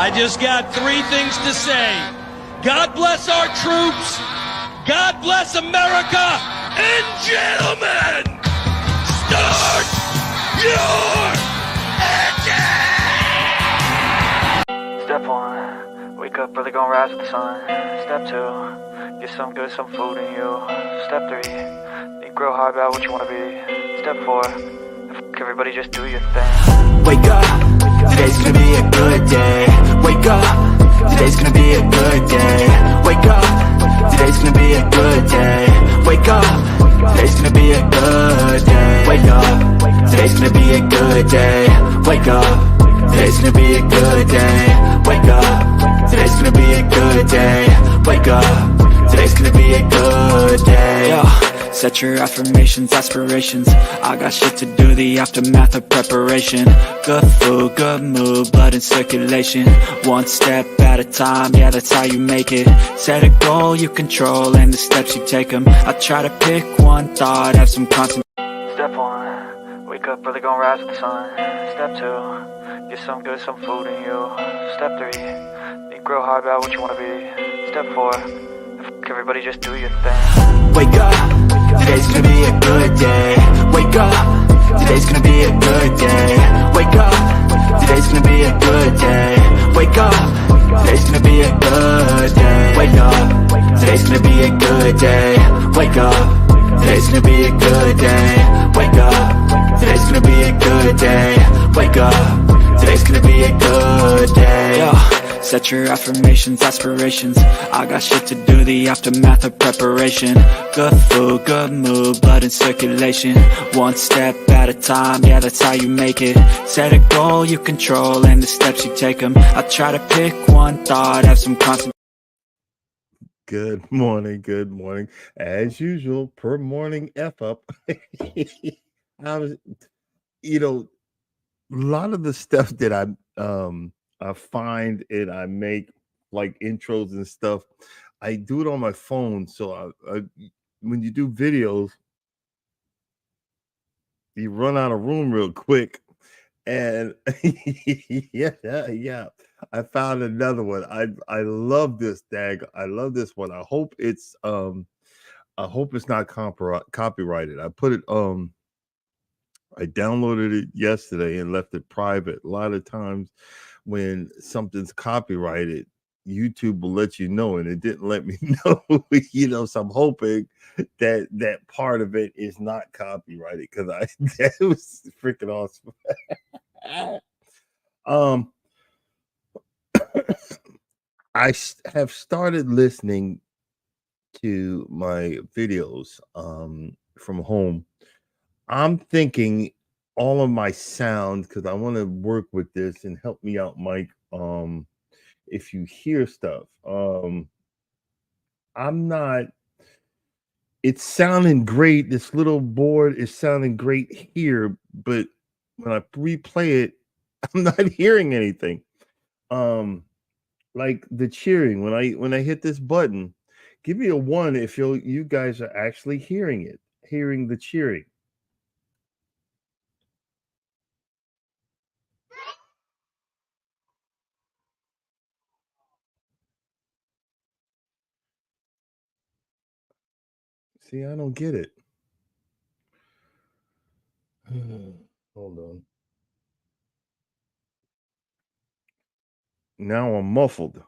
I just got three things to say. God bless our troops. God bless America. And gentlemen, start your engine! Step 1, wake up early, gonna rise with the sun. Step 2, get some good, some food in you. Step 3, think real hard about what you wanna be. Step 4, everybody just do your thing. Wake up, today's gonna be a good day. Wake up, today's gonna be a good day. Wake up, today's gonna be a good day. Wake up, today's gonna be a good day. Wake up, today's gonna be a good day. Wake up, today's gonna be a good day. Wake up, today's gonna be a good day. Wake up, today's gonna be a good day. Yo. Set your affirmations, aspirations. I got shit to do, the aftermath of preparation. Good food, good mood, blood in circulation. One step at a time, yeah, that's how you make it. Set a goal you control and the steps you take them. I try to pick one thought, have some concentration. Step 1, wake up early, gonna rise with the sun. Step 2, get some good, some food in you. Step 3, think real hard about what you wanna be. Step 4, everybody just do your thing. Wake up, today's gonna be a good day. Wake up, today's gonna be a good day. Wake up, today's gonna be a good day. Wake up, today's gonna be a good day. Wake up, today's gonna be a good day. Wake up, today's gonna be a good day. Wake up, today's gonna be a good day. Wake up, today's gonna be a good day. Yo. Set your affirmations, aspirations. I got shit to do, the aftermath of preparation. Good food, good mood, blood in circulation. One step at a time, yeah, that's how you make it. Set a goal you control and the steps you take them. I try to pick one thought, have some concentration. Good morning. As usual, per morning F up. I was, a lot of the stuff that I find and I make like intros and stuff. I do it on my phone, so when you do videos, you run out of room real quick. And yeah. I found another one. I love this dag. I love this one. I hope it's not copyrighted. I downloaded it yesterday and left it private. A lot of times when something's copyrighted, YouTube will let you know, and it didn't let me know. So I'm hoping that part of it is not copyrighted, because that was freaking awesome. I have started listening to my videos from home. I'm thinking all of my sound, because I want to work with this and help me out, Mike. If you hear stuff, it's sounding great. This little board is sounding great here, but when I replay it, I'm not hearing anything. Like the cheering, when I hit this button, give me a 1 if you guys are actually hearing the cheering. See, I don't get it. Hold on. Now I'm muffled.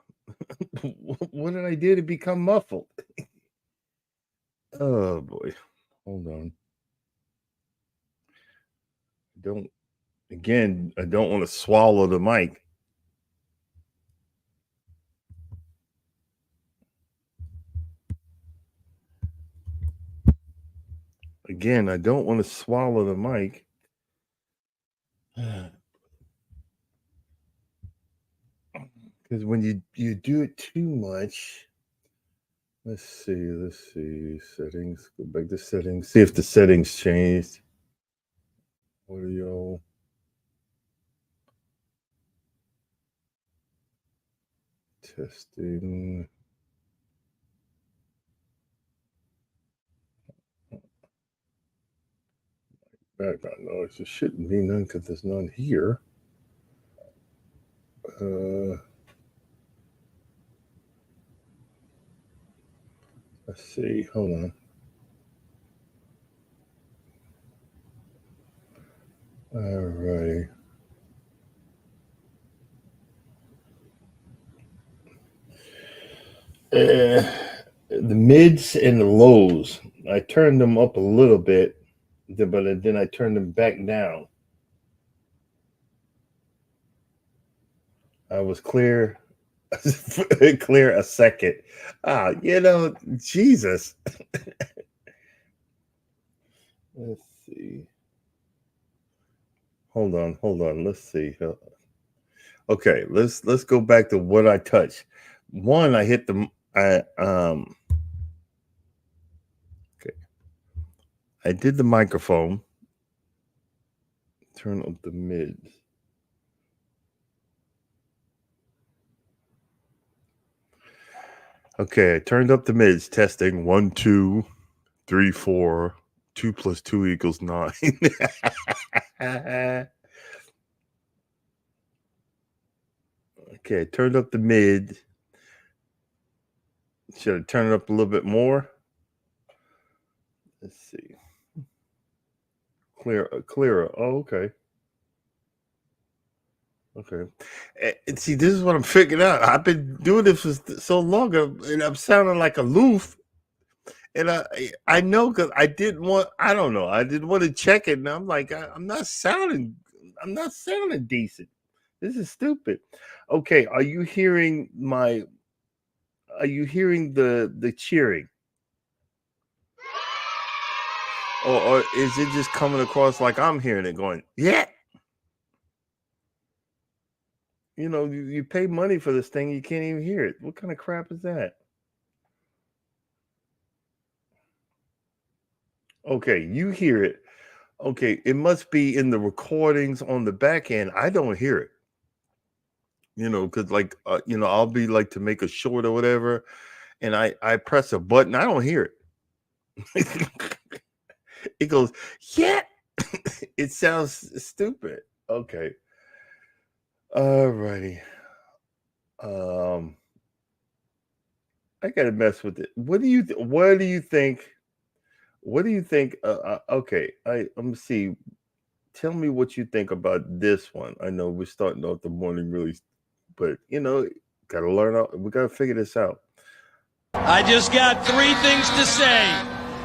What did I do to become muffled? Oh boy. Hold on. I don't want to swallow the mic. Again, I don't want to swallow the mic. Because when you do it too much, let's see, settings, go back to settings, see if the settings changed. Audio. Testing. Background noise. There shouldn't be none because there's none here. Let's see. Hold on. All right. The mids and the lows. I turned them up a little bit, but then I turned them back down. I was clear, clear a second. Jesus. Let's see. Hold on. Let's see. Okay, let's go back to what I touched. One, I hit the okay. I did the microphone. Turn up the mids. Okay, I turned up the mids. Testing 1, 2, 3, 4. 2 plus 2 equals 9. Okay, turned up the mid. Should I turn it up a little bit more? Let's see. Clearer. Oh, okay. Okay. And see, this is what I'm figuring out. I've been doing this for so long, and I'm sounding like aloof. And I know because I didn't want. I don't know. I didn't want to check it, and I'm like, I'm not sounding. I'm not sounding decent. This is stupid. Okay, are you hearing my? Are you hearing the cheering? Or is it just coming across like I'm hearing it going, yeah? You pay money for this thing, you can't even hear it. What kind of crap is that? Okay, you hear it. Okay, it must be in the recordings on the back end. I don't hear it. Because I'll be like to make a short or whatever, and I press a button. I don't hear it. It goes, yeah. It sounds stupid. Okay. Alrighty. I gotta mess with it. What do you think? What do you think? Okay, let me see. Tell me what you think about this one. I know we're starting off the morning really, but gotta learn out. We gotta figure this out. I just got 3 things to say.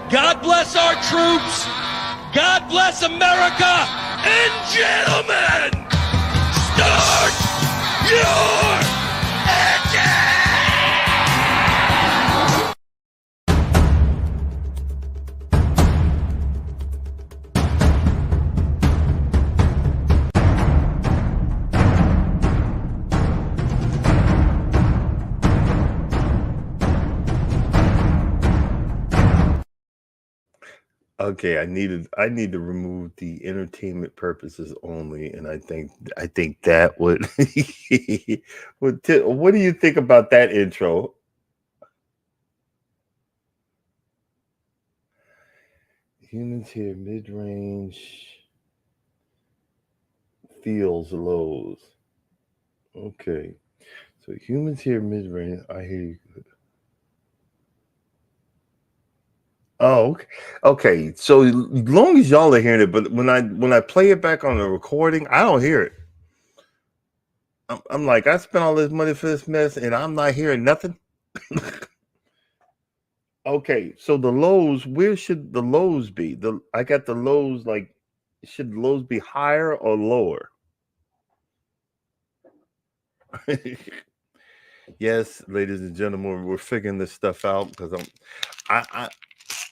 God bless our troops. God bless America. And gentlemen, start your engine! Okay, I need to remove the entertainment purposes only, and I think that would. What do you think about that intro? Humans here mid range feels lows. Okay, so humans here mid range. I hear you. Oh, okay. Okay. So as long as y'all are hearing it, but when I play it back on the recording, I don't hear it. I'm like, I spent all this money for this mess, and I'm not hearing nothing. Okay, so the lows, where should the lows be? I got the lows like, should the lows be higher or lower? Yes, ladies and gentlemen, we're figuring this stuff out because I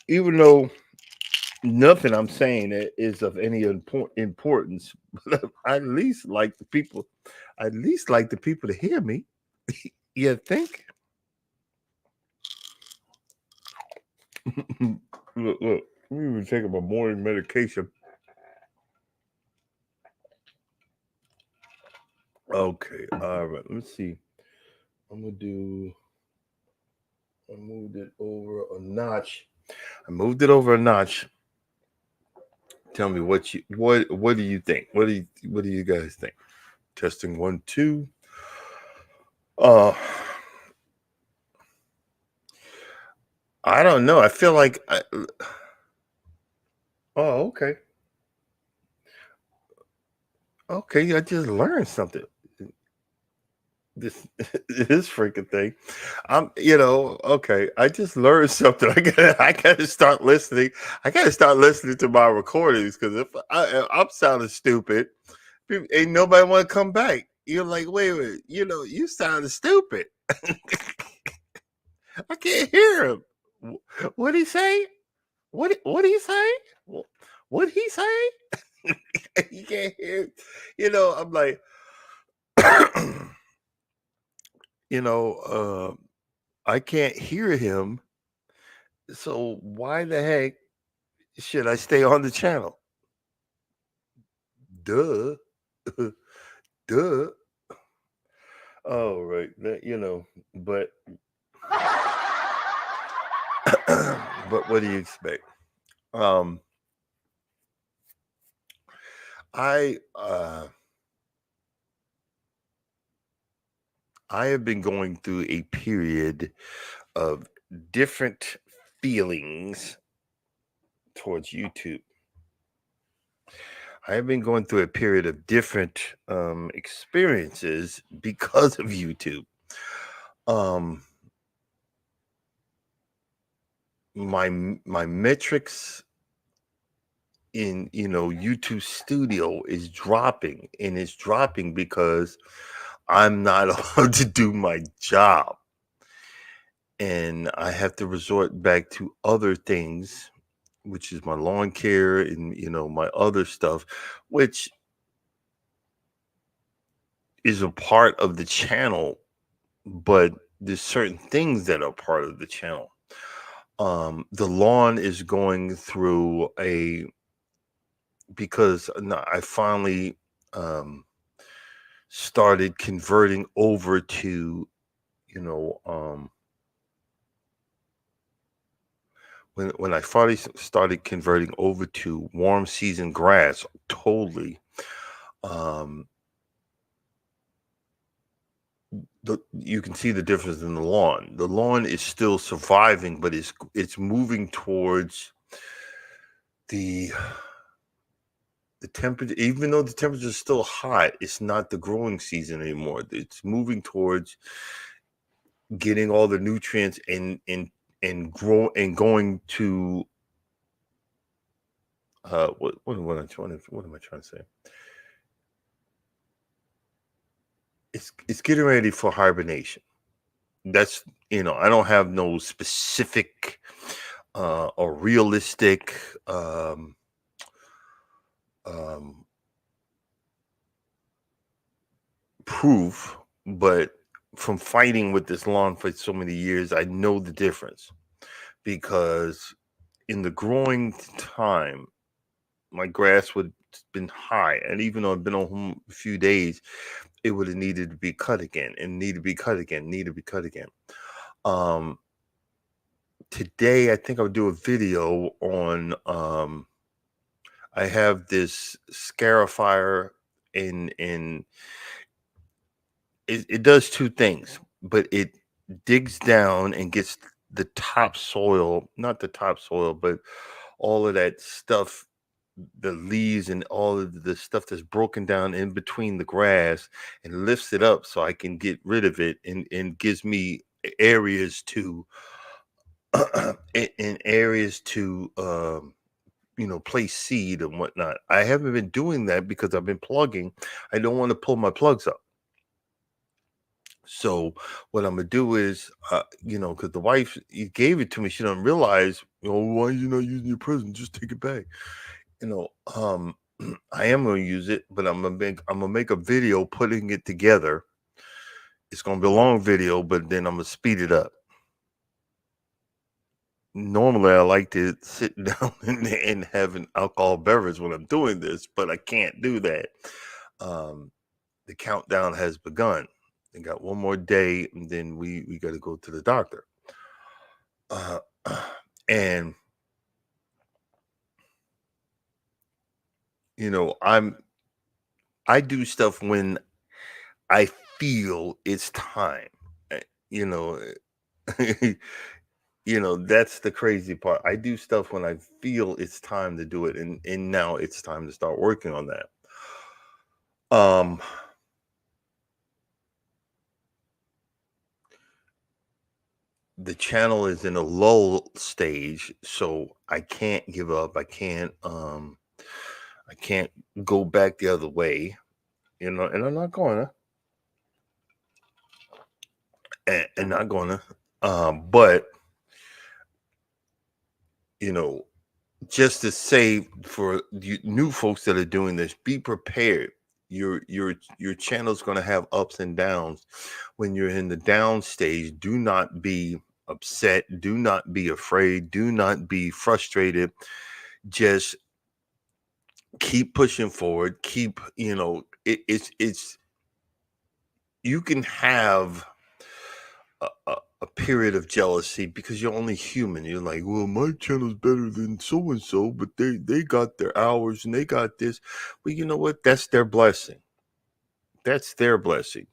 even though nothing I'm saying is of any importance, but I at least like the people to hear me. You think? Look, I'm even taking my morning medication. Okay, all right. Let's see. I'm gonna do. I moved it over a notch. I moved it over a notch. Tell me what do you think? What do you guys think? Testing 1, 2. Uh I don't know. I feel like oh, okay. Okay, I just learned something. This this freaking thing. Okay. I just learned something. I gotta start listening. I gotta start listening to my recordings because if I'm sounding stupid, ain't nobody want to come back. You're like, wait, you sounded stupid. I can't hear him. What did he say? What did he say? What did he say? You can't hear. I'm like, you know, I can't hear him. So why the heck should I stay on the channel? Duh. Duh. Oh, right. But but what do you expect? Um I I have been going through a period of different feelings towards YouTube. I have been going through a period of different experiences because of YouTube. Um, my metrics in YouTube Studio is dropping, and it's dropping because I'm not allowed to do my job, and I have to resort back to other things, which is my lawn care and my other stuff, which is a part of the channel, but there's certain things that are part of the channel. The lawn is going through because I finally started converting over to you know when I finally started converting over to warm season grass totally. um you can see the difference in the lawn. The lawn is still surviving, but it's moving towards the temperature. Even though the temperature is still hot, it's not the growing season anymore. It's moving towards getting all the nutrients and grow and going to what am I trying to say? It's getting ready for hibernation. That's I don't have no specific or realistic um proof, but from fighting with this lawn for so many years, I know the difference. Because in the growing time, my grass would have been high, and even though I've been on home a few days, it would have needed to be cut again, and need to be cut again, need to be cut again. Um, Today, I think I'll do a video on. I have this scarifier, and it does two things, but it digs down and gets the topsoil, not the topsoil, but all of that stuff, the leaves and all of the stuff that's broken down in between the grass, and lifts it up so I can get rid of it, and gives me areas to in areas to place seed and whatnot. I haven't been doing that because I've been plugging. I don't want to pull my plugs up. So what I'm gonna do is, because the wife gave it to me, she don't realize, why you not using your present? Just take it back. You know, um, I am gonna use it, but I'm gonna make a video putting it together. It's gonna be a long video, but then I'm gonna speed it up. Normally, I like to sit down and have an alcohol beverage when I'm doing this, but I can't do that. The countdown has begun. I got one more day, and then we got to go to the doctor. Uh, and I do stuff when I feel it's time. You know, that's the crazy part. I do stuff when I feel it's time to do it, and now it's time to start working on that. The channel is in a lull stage, so I can't give up. I can't go back the other way, and I'm not gonna, and not gonna. But you know, just to say for you new folks that are doing this, be prepared. Your channel's going to have ups and downs. When you're in the down stage, do not be upset. Do not be afraid. Do not be frustrated. Just keep pushing forward. Keep it's you can have a period of jealousy because you're only human. You're like, well, my channel's better than so and so, but they got their hours and they got this. Well, you know what? That's their blessing. That's their blessing.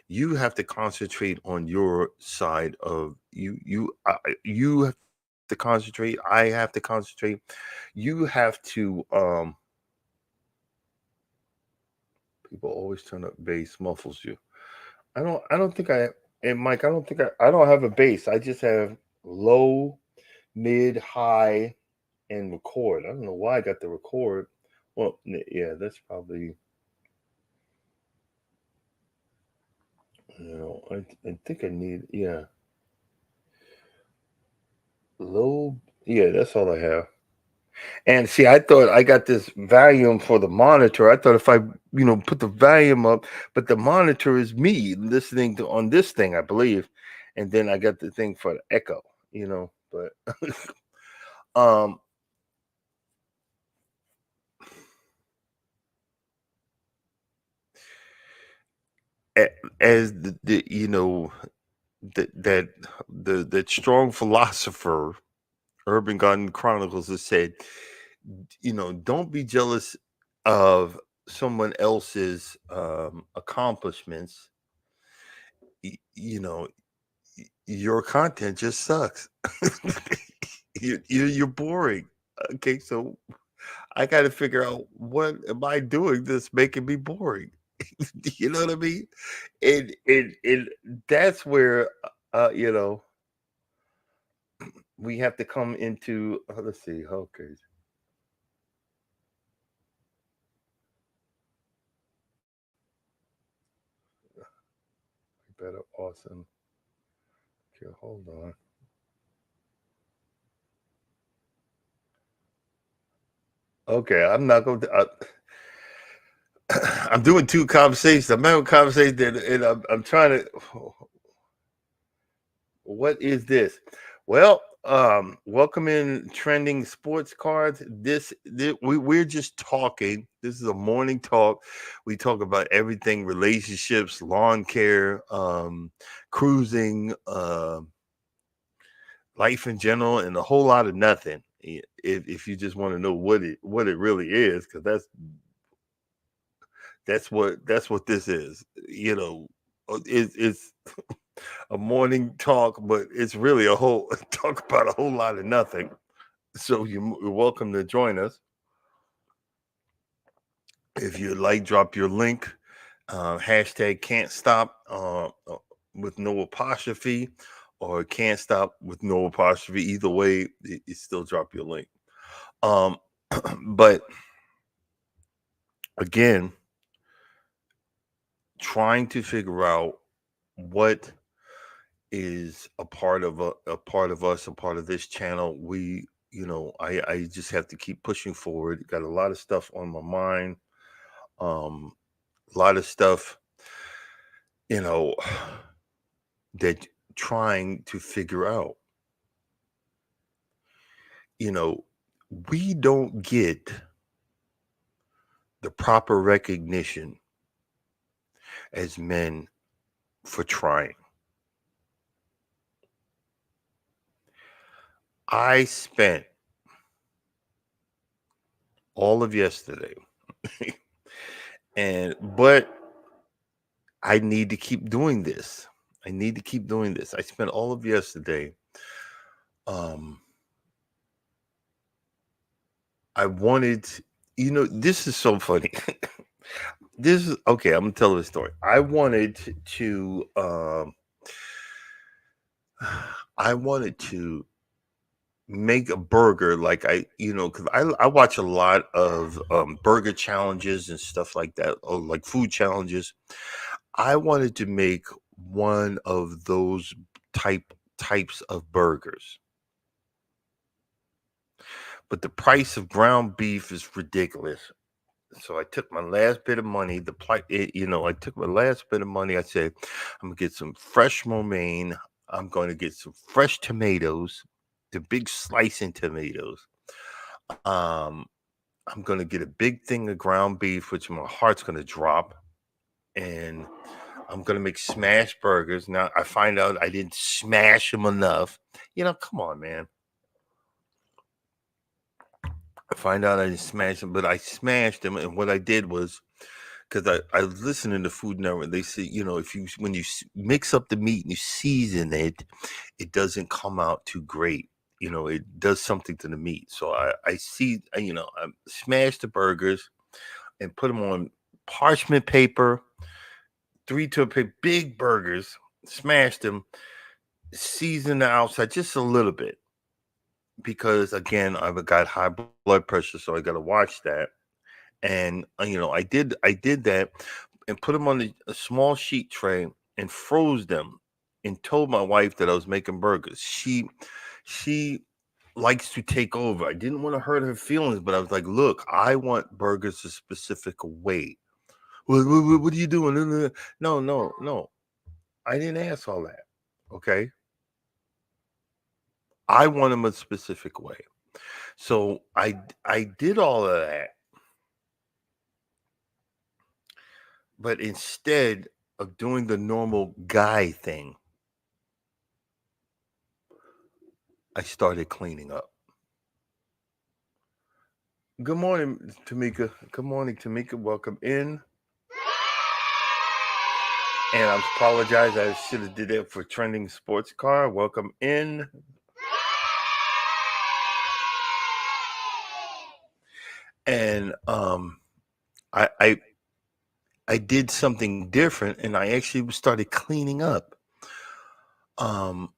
You have to concentrate on your side of you have to concentrate. I have to concentrate. You have to. People always turn up bass muffles you. I don't think I. And Mike, I don't think I don't have a bass. I just have low, mid, high, and record. I don't know why I got the record. Well, yeah, that's probably. I think I need, yeah, low. Yeah, that's all I have. And see, I thought I got this volume for the monitor. I thought if I, put the volume up, but the monitor is me listening to on this thing, I believe, and then I got the thing for the echo. But um, as that strong philosopher Urban Garden Chronicles has said, don't be jealous of someone else's accomplishments. You know, your content just sucks. You're boring. Okay, so I got to figure out what am I doing that's making me boring. You know what I mean? And that's where we have to come into. Let's see. Okay. Better. Awesome. Okay, hold on. Okay, I'm not going to. I'm doing two conversations. I'm having a conversation, and I'm trying to. What is this? Well, welcome in trending sports cards. We're just talking. This is a morning talk. We talk about everything: relationships, lawn care, cruising, life in general, and a whole lot of nothing. If you just want to know what it really is, because that's what this is. It's a morning talk, but it's really a whole talk about a whole lot of nothing. So you're welcome to join us. If you'd like, drop your link. Hashtag can't stop with no apostrophe, or can't stop with no apostrophe. Either way, you still drop your link. But again, trying to figure out what is a part of a part of us, a part of this channel. I just have to keep pushing forward. Got a lot of stuff on my mind. A lot of stuff, you know, that trying to figure out. We don't get the proper recognition as men for trying. I spent all of yesterday but I need to keep doing this. I spent all of yesterday um I wanted, this is so funny. This is okay. I'm gonna tell the story. I wanted to, I wanted to make a burger like because I watch a lot of burger challenges and stuff like that, or like food challenges. I wanted to make one of those types of burgers, but the price of ground beef is ridiculous. So I took my last bit of money. I took my last bit of money. I said, I'm gonna get some fresh romaine. I'm going to get some fresh tomatoes, the big slicing tomatoes. Um, I'm gonna get a big thing of ground beef, which my heart's gonna drop, and I'm gonna make smash burgers. Now I find out I didn't smash them enough. Come on, man. I find out I didn't smash them, but I smashed them, and what I did was because I was listening to Food Network. They say, if you when you mix up the meat and you season it, it doesn't come out too great. It does something to the meat. So I smashed the burgers and put them on parchment paper, 3 to a big burgers, smashed them, seasoned the outside just a little bit because again I've got high blood pressure, so I got to watch that. And I did that and put them on a small sheet tray and froze them and told my wife that I was making burgers. She likes to take over. I didn't want to hurt her feelings, but I was like, look, I want burgers a specific way. What are you doing? No, no, no. I didn't ask all that. Okay. I want them a specific way. So I did all of that. But instead of doing the normal guy thing, I started cleaning up. Good morning, Tamika. Good morning, Tamika. Welcome in. And I apologize. I should have did that for trending sports car. Welcome in. And I did something different, and I actually started cleaning up. Um,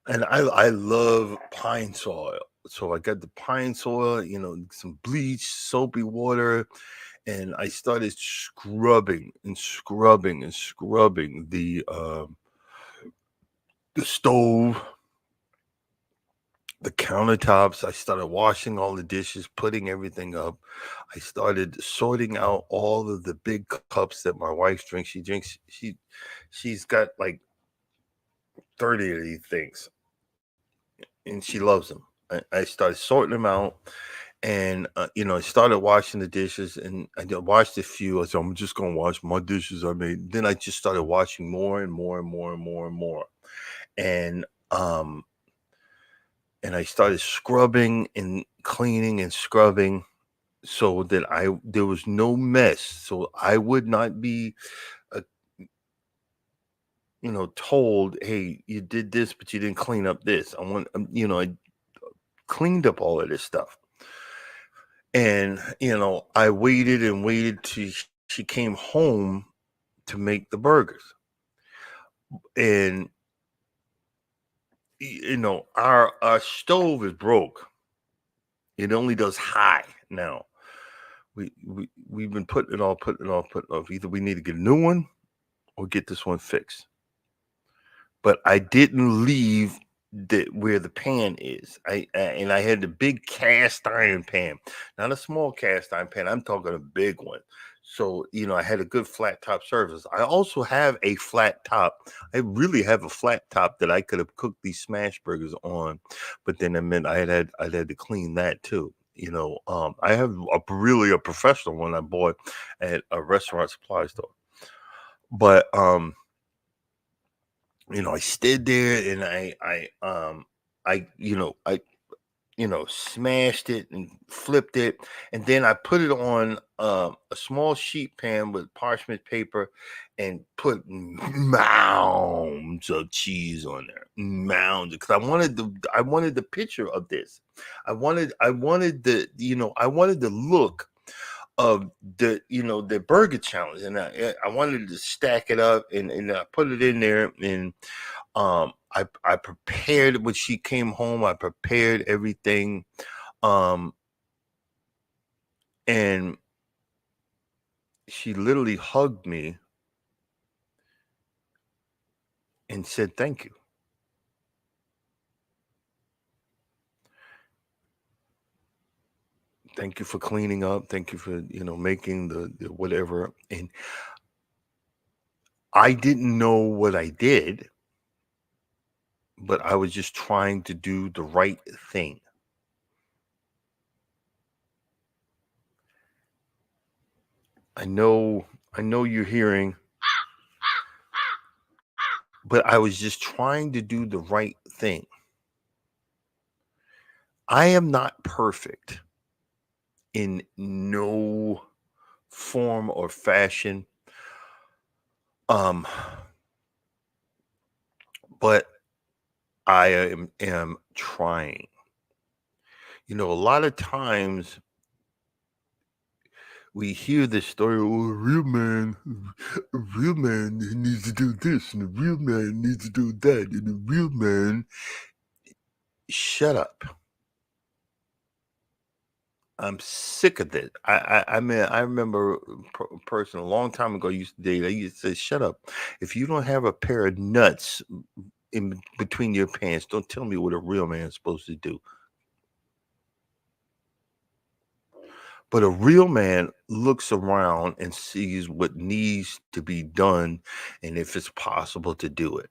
and I love pine soil, so I got the pine soil, some bleach, soapy water, and I started scrubbing and scrubbing and scrubbing the stove, the countertops. I started washing all the dishes, putting everything up. I started sorting out all of the big cups that my wife drinks. She's got like 30 of these things, and she loves them. I started sorting them out, and I started washing the dishes, and washed a few. I said, I'm just gonna wash my dishes I made. Then I just started washing more and more and more and more and more, and um and I started scrubbing and cleaning and scrubbing so that there was no mess, so I would not be uh, told, hey, you did this but you didn't clean up this. I cleaned up all of this stuff. And I waited and waited till she came home to make the burgers. And our stove is broke. It only does high now. We've been putting it off. Either we need to get a new one or get this one fixed. But I didn't leave where the pan is. And I had the big cast iron pan, not a small cast iron pan. I'm talking a big one. So I had a good flat top surface. I also have a flat top. I really have a flat top that I could have cooked these smash burgers on, but then it meant I had to clean that too. I have a professional one I bought at a restaurant supply store, but I stood there and I smashed it and flipped it, and then I put it on a small sheet pan with parchment paper and put mounds of cheese on there, mounds, because I wanted the picture of this. I wanted the look of the burger challenge, and I wanted to stack it up, and I put it in there, and I prepared when she came home. I prepared everything, and she literally hugged me and said, "Thank you. Thank you for cleaning up. Thank you for making the whatever." And I didn't know what I did, but I was just trying to do the right thing. I know you're hearing, but I was just trying to do the right thing. I am not perfect in no form or fashion. But I am trying. A lot of times we hear this story, oh, a real man needs to do this, and a real man needs to do that, and a real man, shut up. I'm sick of it. I mean, I remember a person a long time ago used to date. I used to say, shut up. If you don't have a pair of nuts in between your pants, don't tell me what a real man is supposed to do. But a real man looks around and sees what needs to be done and if it's possible to do it.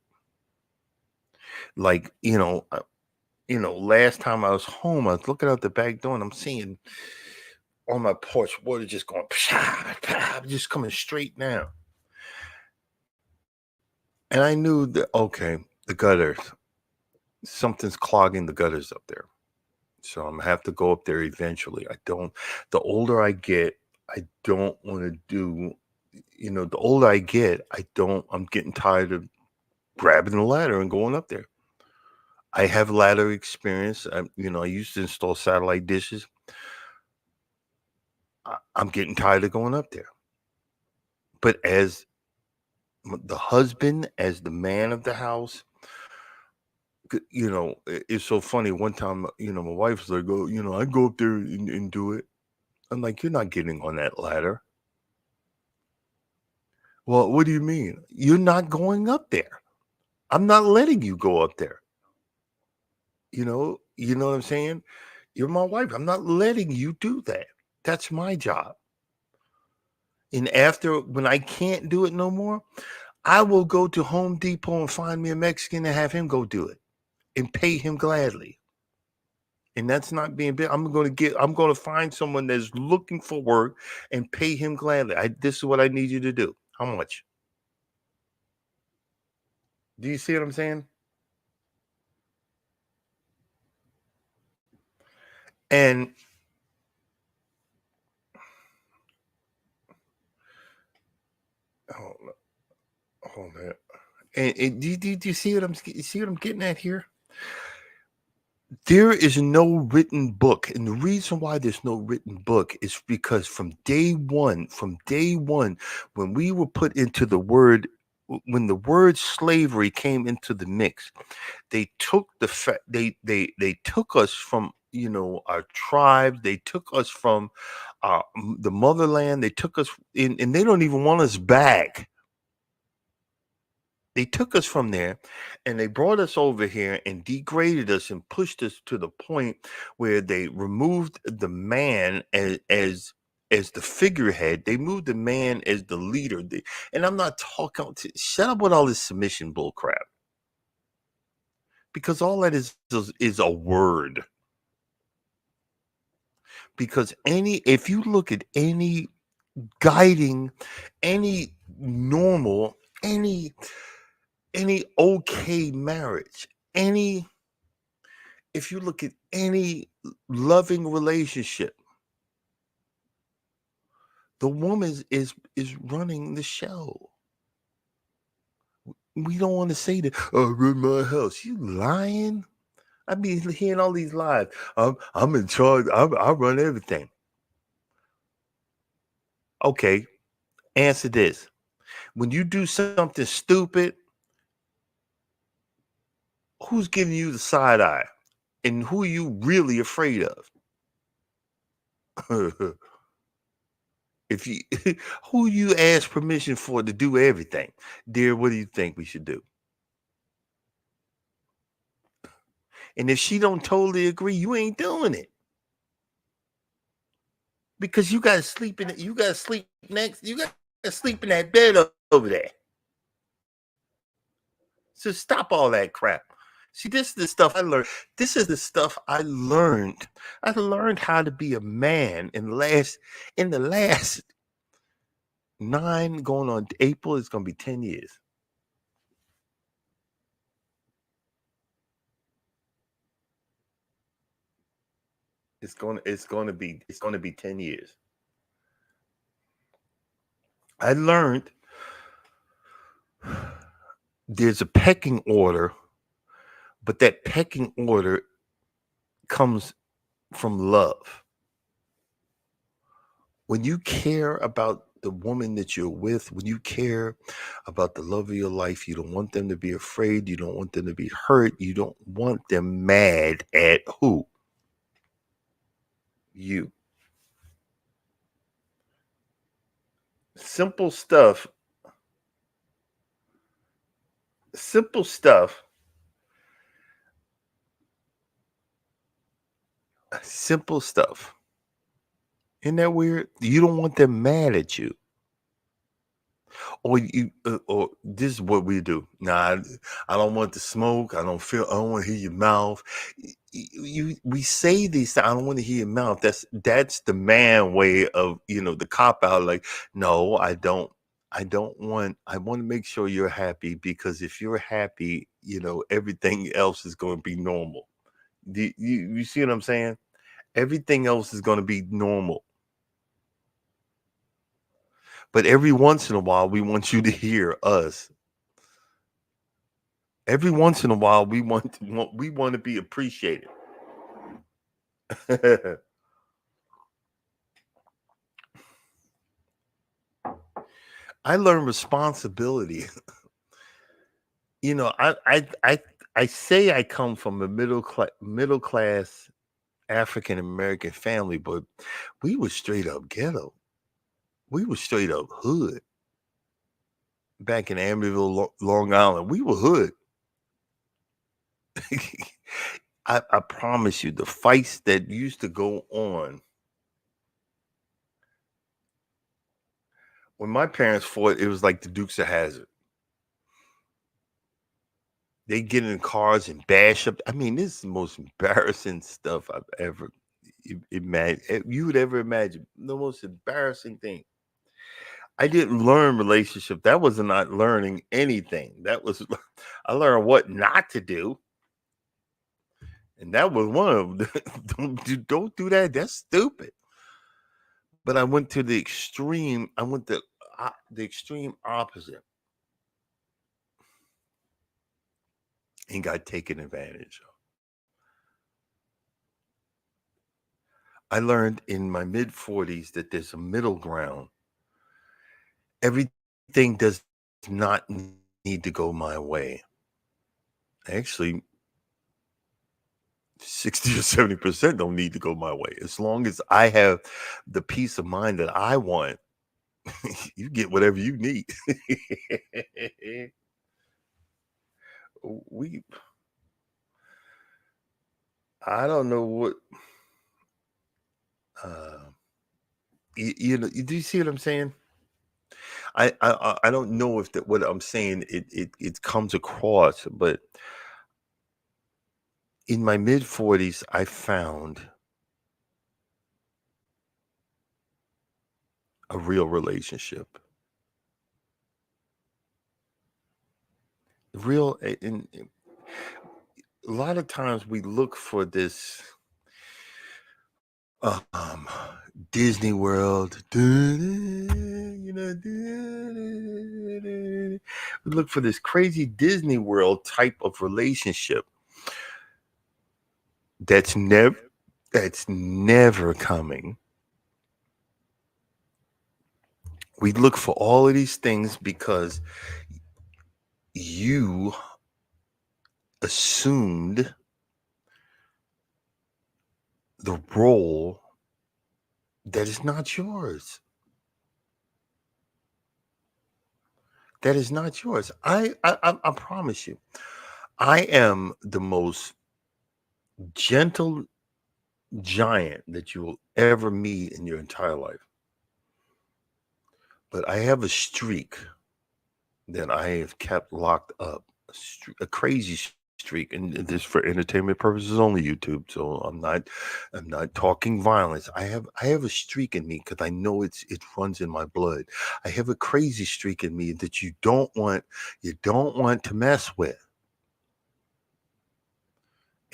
Like, last time I was home, I was looking out the back door and I'm seeing on my porch water just going, just coming straight down. And I knew that, okay, the gutters, something's clogging the gutters up there. So I'm gonna have to go up there eventually. The older I get, I don't want to do, the older I get, I'm getting tired of grabbing the ladder and going up there. I have ladder experience. I used to install satellite dishes. I'm getting tired of going up there. But as the husband, as the man of the house, it's so funny. One time, my wife's like, "Oh, I go up there and do it." I'm like, "You're not getting on that ladder." Well, what do you mean? You're not going up there. I'm not letting you go up there. You know what I'm saying? You're my wife. I'm not letting you do that. That's my job. And after, when I can't do it no more, I will go to Home Depot and find me a Mexican and have him go do it and pay him gladly. And that's not being big. I'm going to find someone that's looking for work and pay him gladly. This is what I need you to do. How much? Do you see what I'm saying? And oh man. And do you see what I'm getting at here? There is no written book, and the reason why there's no written book is because from day one, when we were put into when the word slavery came into the mix, they took they took us from our tribes, they took us from the motherland, they took us in, and they don't even want us back. They took us from there and they brought us over here and degraded us and pushed us to the point where they removed the man as the figurehead. They moved the man as the leader. And I'm not talking to, shut up with all this submission bull crap. Because all that is a word. Because if you look at any guiding, any normal, any okay marriage, if you look at any loving relationship. The woman is running the show. We don't want to say that. Oh, run my house. You lying? I be hearing all these lies. I'm in charge. I run everything. Okay, answer this. When you do something stupid, who's giving you the side eye? And who are you really afraid of? If you who you ask permission for to do everything? Dear, what do you think we should do? And if she don't totally agree, you ain't doing it. Because you gotta sleep in it, you gotta sleep next, you gotta sleep in that bed over there. So stop all that crap. See, this is the stuff I learned. This is the stuff I learned. I learned how to be a man in the last 9 going on April, it's gonna be 10 years. It's gonna be 10 years. I learned there's a pecking order, but that pecking order comes from love. When you care about the woman that you're with, when you care about the love of your life, you don't want them to be afraid, you don't want them to be hurt, you don't want them mad at who? You. Simple stuff. Simple stuff. Simple stuff. Isn't that weird? You don't want them mad at you. Or this is what we do. Nah, I don't want to smoke. I don't want to hear your mouth. We say these things. I don't want to hear your mouth. That's the man way of the cop out. Like, no, I don't. I want to make sure you're happy, because if you're happy, everything else is going to be normal. You see what I'm saying? Everything else is going to be normal. But every once in a while, we want you to hear us. Every once in a while, we want to be appreciated. I learned responsibility. I say I come from a middle class African American family, but we were straight up ghetto. We were straight up hood. Back in Amityville, Long Island, we were hood. I promise you, the fights that used to go on when my parents fought, it was like the Dukes of Hazzard. They get in cars and bash up. I mean, this is the most embarrassing stuff I've ever imagined. You would ever imagine. The most embarrassing thing. I didn't learn relationship. That was not learning anything. That was I learned what not to do. And that was one of them. Don't do that. That's stupid. But I went to the extreme. I went to the extreme opposite and got taken advantage of. I learned in my mid 40s that there's a middle ground. Everything does not need to go my way. Actually, 60 or 70% don't need to go my way. As long as I have the peace of mind that I want, you get whatever you need. we I don't know what do you see what I'm saying? I don't know if that what I'm saying it comes across, but in my mid 40s I found a real relationship. And a lot of times we look for this Disney World. We look for this crazy Disney World type of relationship that's never coming. We look for all of these things because you assumed the role that is not yours. That is not yours. I promise you, I am the most gentle giant that you will ever meet in your entire life. But I have a streak that I have kept locked up, a crazy streak, and this for entertainment purposes only. YouTube, so I'm not talking violence. I have a streak in me because I know it runs in my blood. I have a crazy streak in me that you don't want to mess with.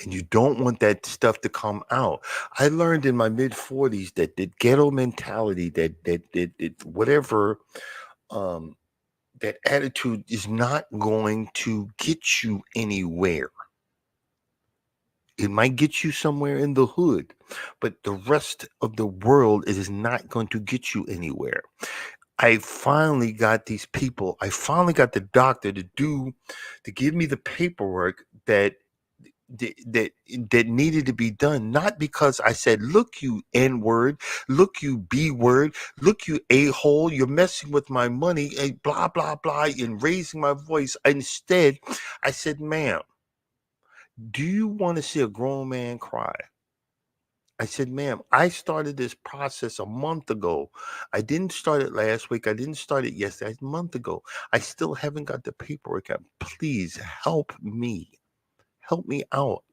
And you don't want that stuff to come out. I learned in my mid-40s that the ghetto mentality, that whatever, that attitude is not going to get you anywhere. It might get you somewhere in the hood, but the rest of the world, it is not going to get you anywhere. I finally got these people. I finally got the doctor to give me the paperwork that needed to be done, not because I said, look, you N-word, look, you B-word, look, you a-hole, you're messing with my money, and blah blah blah, and raising my voice. Instead, I said, ma'am, do you want to see a grown man cry? I said, ma'am, I started this process a month ago. I didn't start it last week. I didn't start it yesterday. A month ago. I still haven't got the paperwork out. Please help me. Help me out.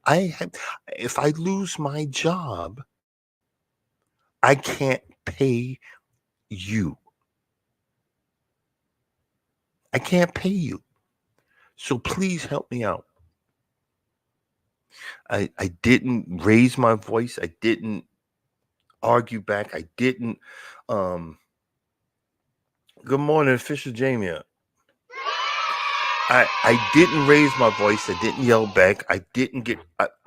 If I lose my job, I can't pay you. I can't pay you. So please help me out. I didn't raise my voice. I didn't argue back. I didn't. Good morning, Official Jamie. I didn't raise my voice. I didn't yell back. I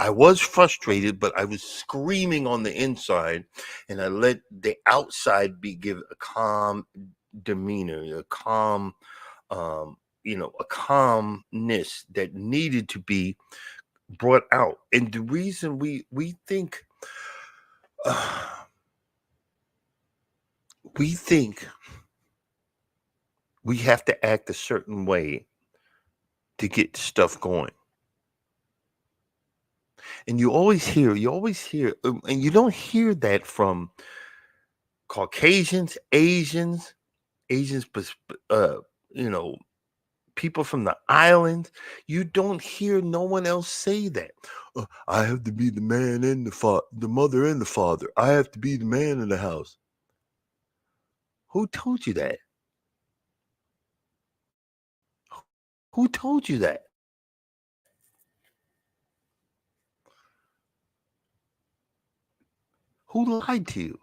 was frustrated, but I was screaming on the inside, and I let the outside give a calm demeanor, a calm, a calmness that needed to be brought out. And the reason we think we have to act a certain way to get stuff going. And you always hear, and you don't hear that from Caucasians, Asians, uh, people from the islands. You don't hear no one else say that. I have to be the man and the mother and the father. I have to be the man in the house. Who told you that? Who told you that? Who lied to you?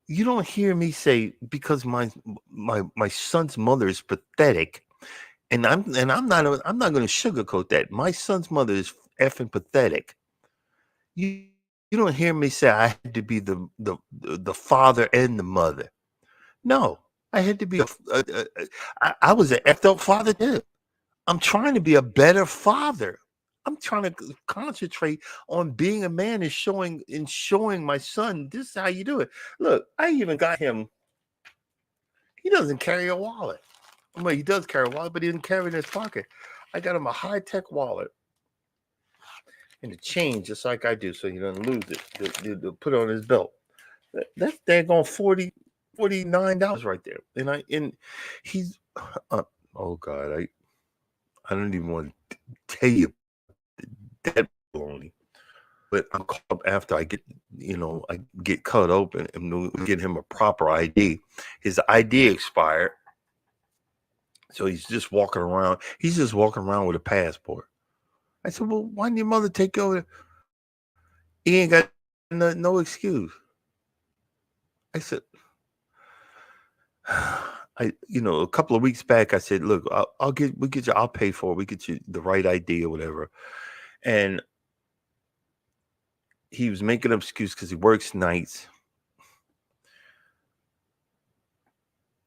You don't hear me say, because my son's mother is pathetic, and I'm not going to sugarcoat that. My son's mother is effing pathetic. You don't hear me say I had to be the father and the mother. No, I had to be I was an effed up father too. I'm trying to be a better father. I'm trying to concentrate on being a man and showing my son, this is how you do it. Look, I even got him. He doesn't carry a wallet. Well, he does carry a wallet, but he didn't carry it in his pocket. I got him a high-tech wallet and a chain, just like I do, so he doesn't lose it. To put it on his belt. That's daggone $49 right there. And he's oh God, I don't even want to tell you that only. But I'm called up after I get cut open and we get him a proper ID. His ID expired. So he's just walking around. He's just walking around with a passport. I said, well, why didn't your mother take you over there? He ain't got no excuse. I said, a couple of weeks back, I said, look, I'll pay for it. We get you the right ID or whatever. And he was making an excuse because he works nights.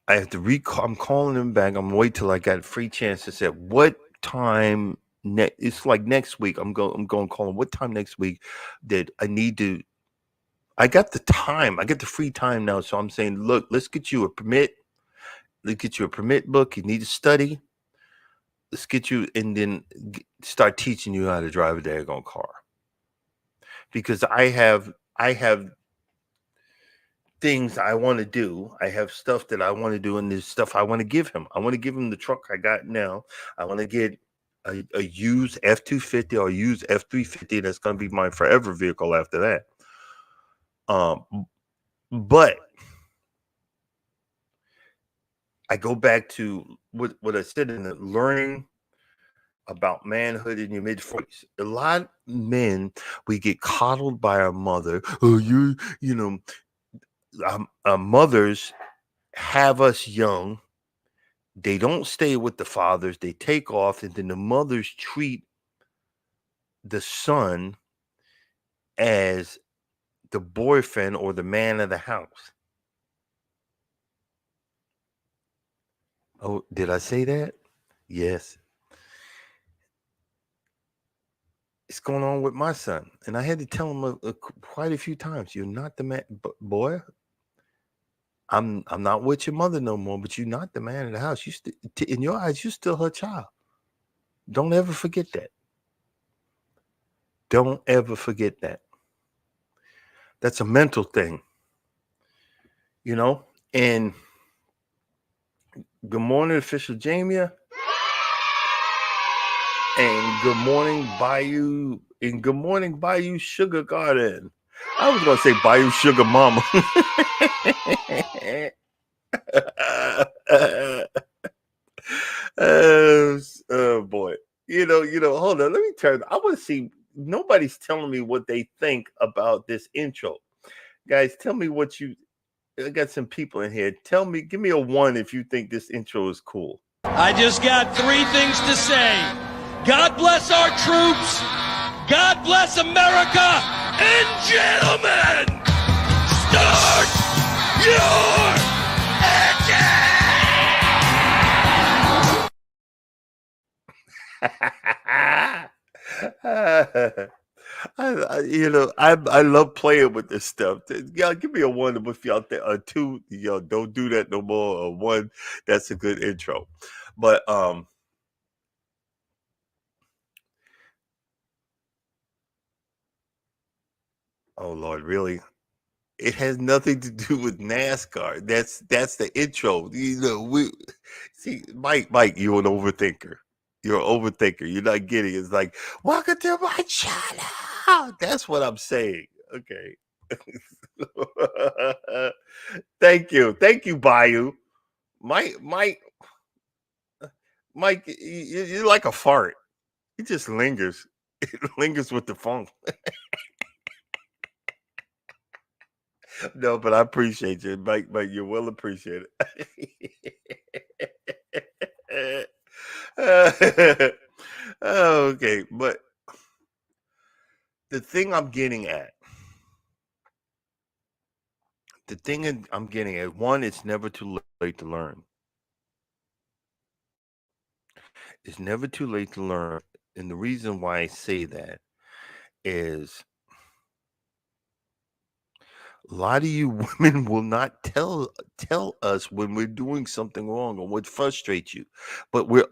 I have to recall. I'm calling him back. I'm gonna wait till I got a free chance to say what time. It's like next week. I'm going to call him. What time next week that I need to? I got the time. I get the free time now. So I'm saying, look, let's get you a permit. Let's get you a permit book. You need to study. Let's get you and then start teaching you how to drive a daggone car. Because I have things I want to do. I have stuff that I want to do, and there's stuff I want to give him. I want to give him the truck I got now. I want to get a used F-250 or a used F-350. That's going to be my forever vehicle after that. But I go back to what I said in the learning about manhood in your mid-40s. A lot of men, we get coddled by our mother. Oh, our mothers have us young. They don't stay with the fathers. They take off, and then the mothers treat the son as the boyfriend or the man of the house. Oh, did I say that? Yes. It's going on with my son, and I had to tell him quite a few times. You're not the man, boy. I'm not with your mother no more, but you're not the man of the house. In your eyes, you're still her child. Don't ever forget that. Don't ever forget that. That's a mental thing, And good morning, official Jamia. And good morning, Bayou. And good morning, Bayou Sugar Garden. I was gonna say Bayou Sugar Mama. Oh boy. Hold on. Let me turn. I want to see. Nobody's telling me what they think about this intro. Guys, tell me what you. I got some people in here. Give me a 1 if you think this intro is cool. I just got 3 things to say. God bless our troops. God bless America. And gentlemen, start your engine! I love playing with this stuff. Y'all give me a 1 if y'all think a 2. Don't do that no more. A 1, that's a good intro. But oh Lord, really? It has nothing to do with NASCAR. That's the intro. We see, Mike, you're an overthinker. You're an overthinker. You're not getting it. It's like, welcome to my channel. That's what I'm saying. Okay. Thank you, Bayou. Mike, you're like a fart. It just lingers. It lingers with the funk. No, but I appreciate you, Mike. You're well appreciated. Okay, but the thing I'm getting at, one, it's never too late to learn. It's never too late to learn, and the reason why I say that is a lot of you women will not tell us when we're doing something wrong or what frustrates you, but we're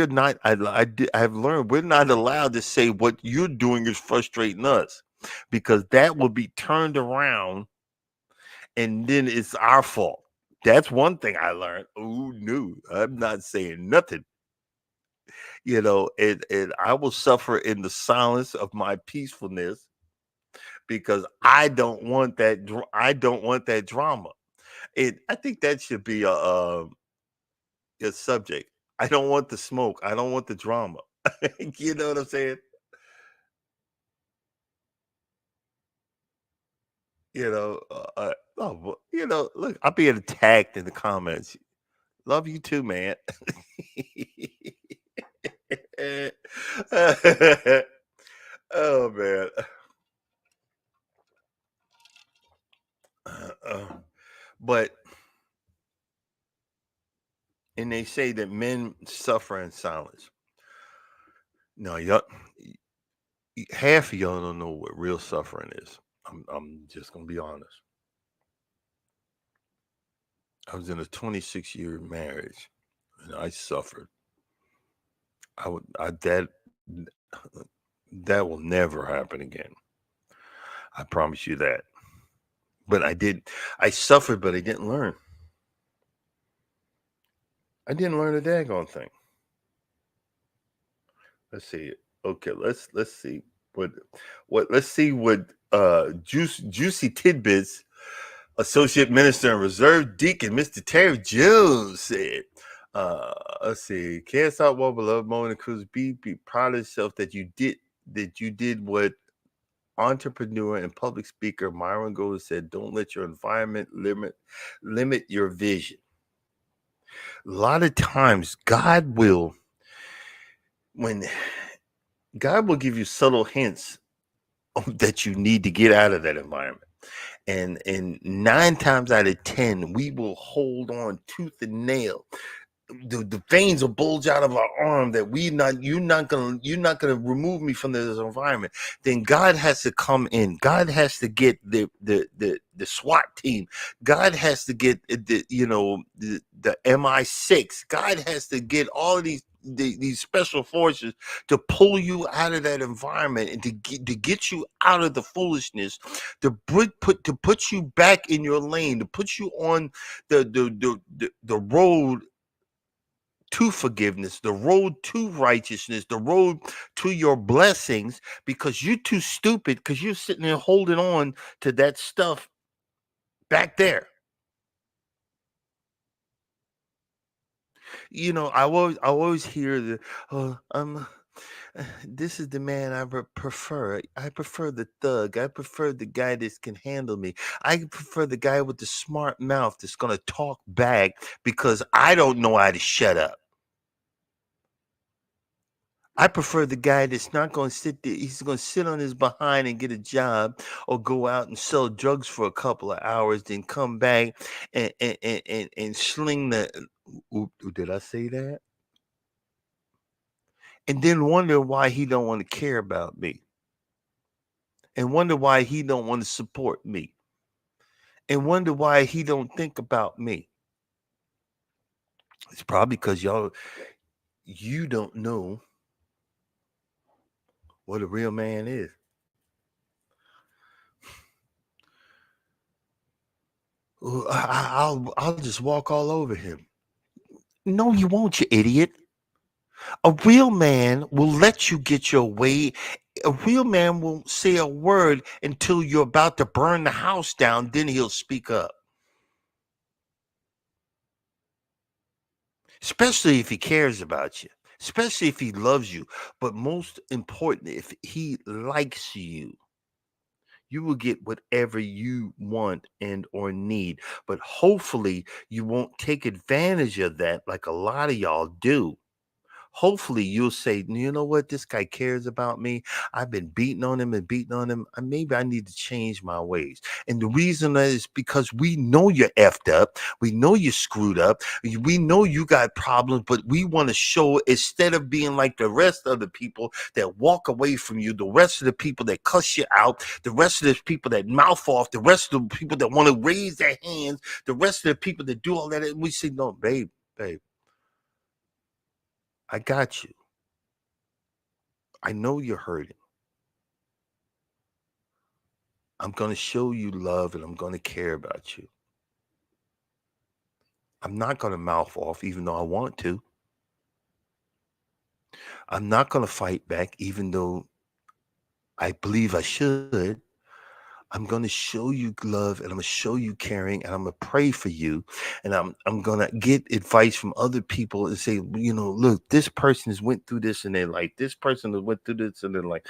not. I've learned we're not allowed to say what you're doing is frustrating us, because that will be turned around, and then it's our fault. That's one thing I learned. Oh no, I'm not saying nothing. And I will suffer in the silence of my peacefulness, because I don't want that. I don't want that drama. I think that should be a subject. I don't want the smoke. I don't want the drama. You know what I'm saying? Look, I'm being attacked in the comments. Love you too, man. Oh man. But and they say that men suffer in silence. No, half of y'all don't know what real suffering is. I'm just gonna be honest. I was in a 26-year marriage, and I suffered. That will never happen again. I promise you that. But I did. I suffered, but I didn't learn. I didn't learn a daggone thing. Let's see. Okay, let's see what juicy tidbits Associate Minister and Reserve Deacon Mr. Terry Jones said. Let's see. Can't stop one beloved moment Cruz. Be proud of yourself that you did what entrepreneur and public speaker Myron Golden said. Don't let your environment limit your vision. A lot of times, when God will give you subtle hints that you need to get out of that environment. And 9 times out of 10, we will hold on tooth and nail. The veins will bulge out of our arm that you're not gonna remove me from this environment. Then God has to come in. God has to get the SWAT team. God has to get the MI6. God has to get all of these special forces to pull you out of that environment and to get you out of the foolishness, to put you back in your lane, to put you on the road to forgiveness, the road to righteousness, the road to your blessings, because you're too stupid, because you're sitting there holding on to that stuff back there. I always hear this is the man I prefer. I prefer the thug. I prefer the guy that can handle me. I prefer the guy with the smart mouth that's going to talk back because I don't know how to shut up. I prefer the guy that's not going to sit there. He's going to sit on his behind and get a job or go out and sell drugs for a couple of hours, then come back and sling the. Did I say that? And then wonder why he don't want to care about me, and wonder why he don't want to support me, and wonder why he don't think about me. It's probably because you don't know what a real man is. I'll just walk all over him. No, you won't, you idiot. A real man will let you get your way. A real man won't say a word until you're about to burn the house down. Then he'll speak up. Especially if he cares about you. Especially if he loves you. But most importantly, if he likes you. You will get whatever you want and or need. But hopefully you won't take advantage of that like a lot of y'all do. Hopefully you'll say, you know what, this guy cares about me. I've been beating on him and beating on him. Maybe I need to change my ways. And the reason is because we know you're effed up. We know you're screwed up. We know you got problems, but we want to show, instead of being like the rest of the people that walk away from you, the rest of the people that cuss you out, the rest of the people that mouth off, the rest of the people that want to raise their hands, the rest of the people that do all that. And we say, no, babe. I got you. I know you're hurting. I'm going to show you love and I'm going to care about you. I'm not going to mouth off even though I want to. I'm not going to fight back even though I believe I should. I'm going to show you love and I'm going to show you caring and I'm going to pray for you. And I'm going to get advice from other people and say, look, this person has went through this and they're like, this person has went through this and they're like.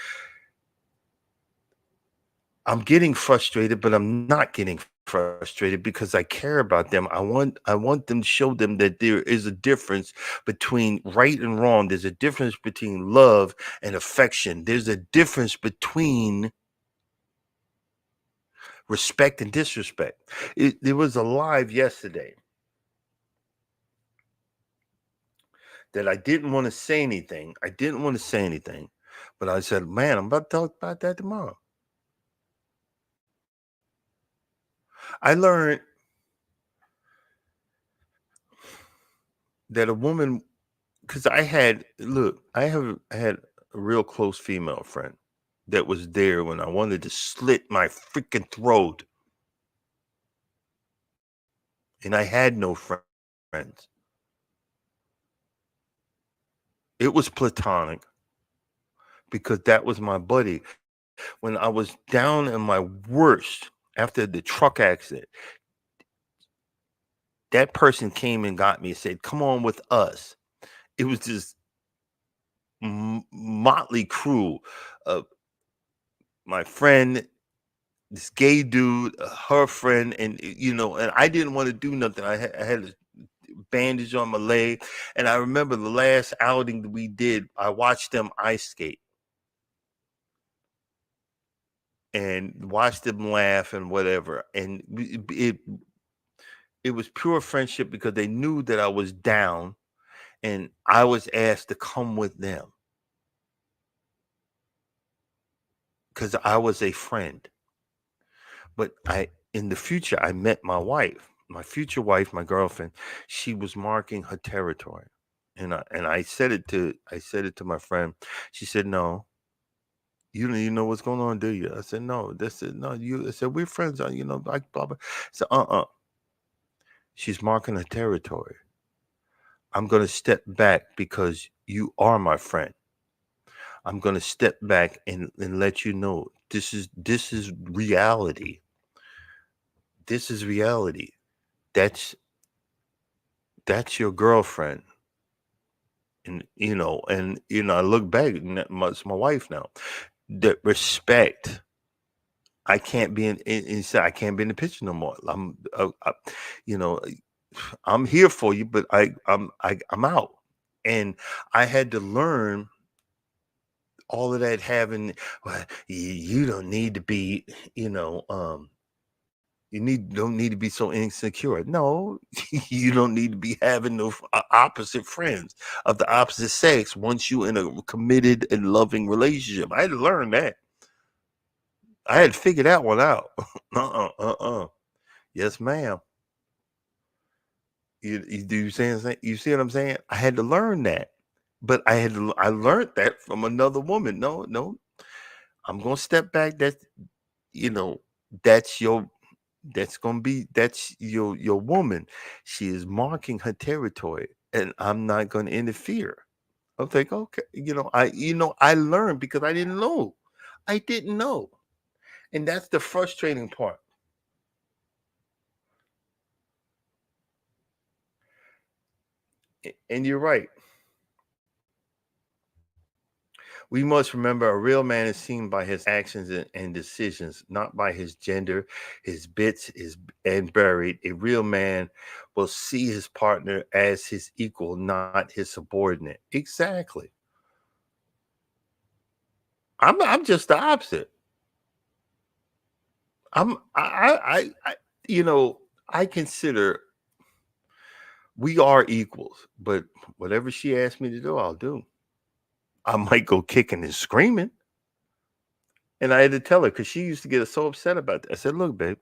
I'm getting frustrated, but I'm not getting frustrated because I care about them. I want them to show them that there is a difference between right and wrong. There's a difference between love and affection. There's a difference between respect and disrespect. There was a live yesterday that I didn't want to say anything. I didn't want to say anything, but I said, "Man, I'm about to talk about that tomorrow." I learned that a woman, because I have had a real close female friend that was there when I wanted to slit my freaking throat, and I had no friends. It was platonic because that was my buddy. When I was down in my worst after the truck accident, that person came and got me and said, "Come on with us." It was this motley crew of my friend, this gay dude, her friend, and and I didn't want to do nothing. I had a bandage on my leg, and I remember the last outing that we did. I watched them ice skate and watched them laugh and whatever, and it was pure friendship because they knew that I was down, and I was asked to come with them because I was a friend. But in the future, I met my future wife, my girlfriend. She was marking her territory, and I said it to my friend. She said, "No, you don't even know what's going on, do you?" I said, "No." They said, "No, you." I said, "We're friends, like blah blah." I said, She's marking her territory. I'm gonna step back because you are my friend. I'm gonna step back and let you know this is reality. This is reality. That's that's your girlfriend. And I look back, and it's my wife now. That respect, I can't be I can't be in the picture no more. You know, I'm here for you, but I'm out, and I had to learn all of that. Having, well, you don't need to be, you know, you don't need to be so insecure. No, you don't need to be having no opposite friends of the opposite sex once you in a committed and loving relationship. I had to learn that. I had to figure that one out. Yes, ma'am. You see what I'm saying? I had to learn that, but I learned that from another woman. No, no, I'm gonna step back. You know, that's your that's your woman. She is marking her territory, and I'm not going to interfere. I'll think, okay, I learned because I didn't know. I didn't know. And that's the frustrating part. And you're right. We must remember a real man is seen by his actions and decisions, not by his gender, his bits, his and buried. A real man will see his partner as his equal, not his subordinate. Exactly. I'm just the opposite. I'm I you know I consider we are equals, but whatever she asks me to do, I'll do. I might go kicking and screaming. And I had to tell her because she used to get so upset about that. I said, "Look, babe,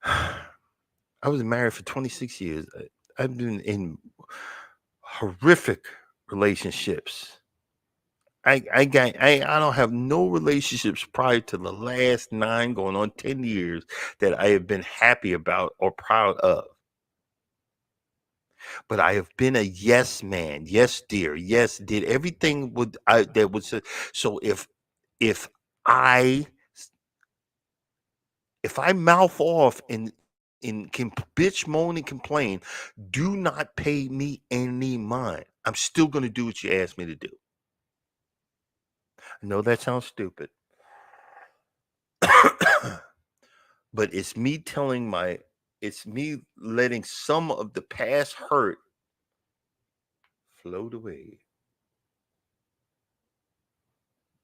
I was married for 26 years. I've been in horrific relationships. I don't have no relationships prior to the last 9 going on 10 years that I have been happy about or proud of. But I have been a yes man, yes dear, yes did everything would I that was so if I if I mouth off and can bitch, moan, and complain, do not pay me any mind. I'm still gonna do what you asked me to do. I know that sounds stupid. But it's me letting some of the past hurt float away.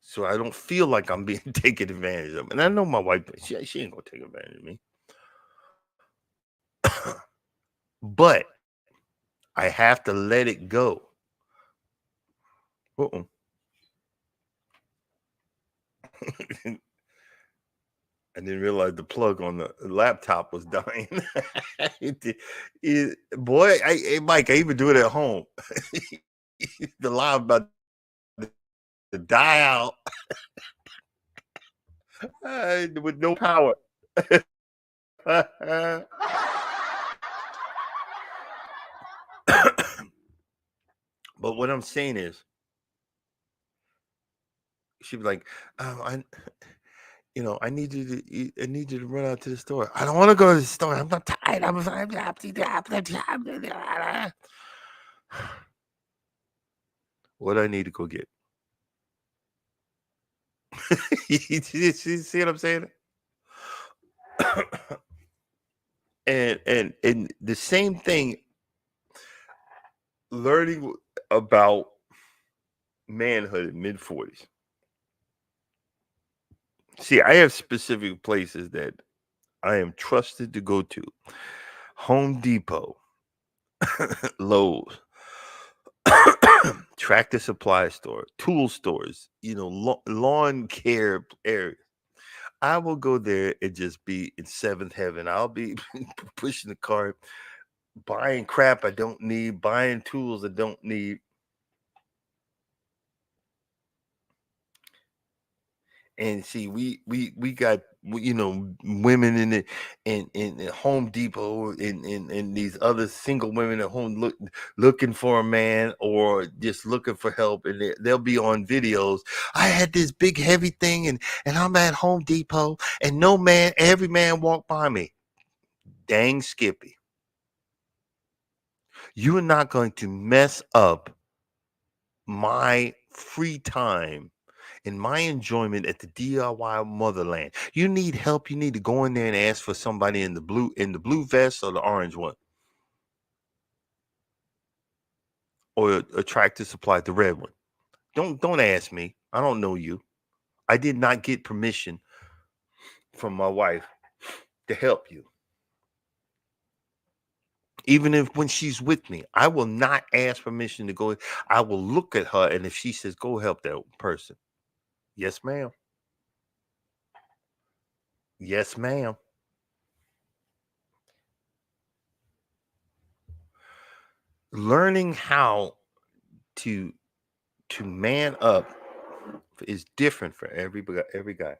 So I don't feel like I'm being taken advantage of. And I know my wife, she ain't gonna take advantage of me. But I have to let it go. Uh-oh. I didn't realize the plug on the laptop was dying. Boy, hey, Mike, I even do it at home. The live about to die out with no power. But what I'm saying is, she'd be like, I need you to run out to the store. I don't want to go to the store. I'm not tired. What do I need to go get? You see what I'm saying? And the same thing, learning about manhood in mid-40s. See, I have specific places that I am trusted to go to. Home Depot, Lowe's, Tractor Supply Store, tool stores, lawn care areas. I will go there and just be in seventh heaven. I'll be pushing the cart, buying crap I don't need, buying tools I don't need. And see, we got women in the in Home Depot and these other single women at home looking for a man or just looking for help, and they'll be on videos. I had this big heavy thing, and I'm at Home Depot, and every man walked by me. Dang, Skippy, you are not going to mess up my free time and my enjoyment at the DIY motherland. You need help, you need to go in there and ask for somebody in the blue vest or the orange one. Or a Tractor Supply, the red one. Don't ask me. I don't know you. I did not get permission from my wife to help you. Even if when she's with me, I will not ask permission to go. I will look at her, and if she says, go help that person. Yes, ma'am. Yes, ma'am. Learning how to man up is different for every guy.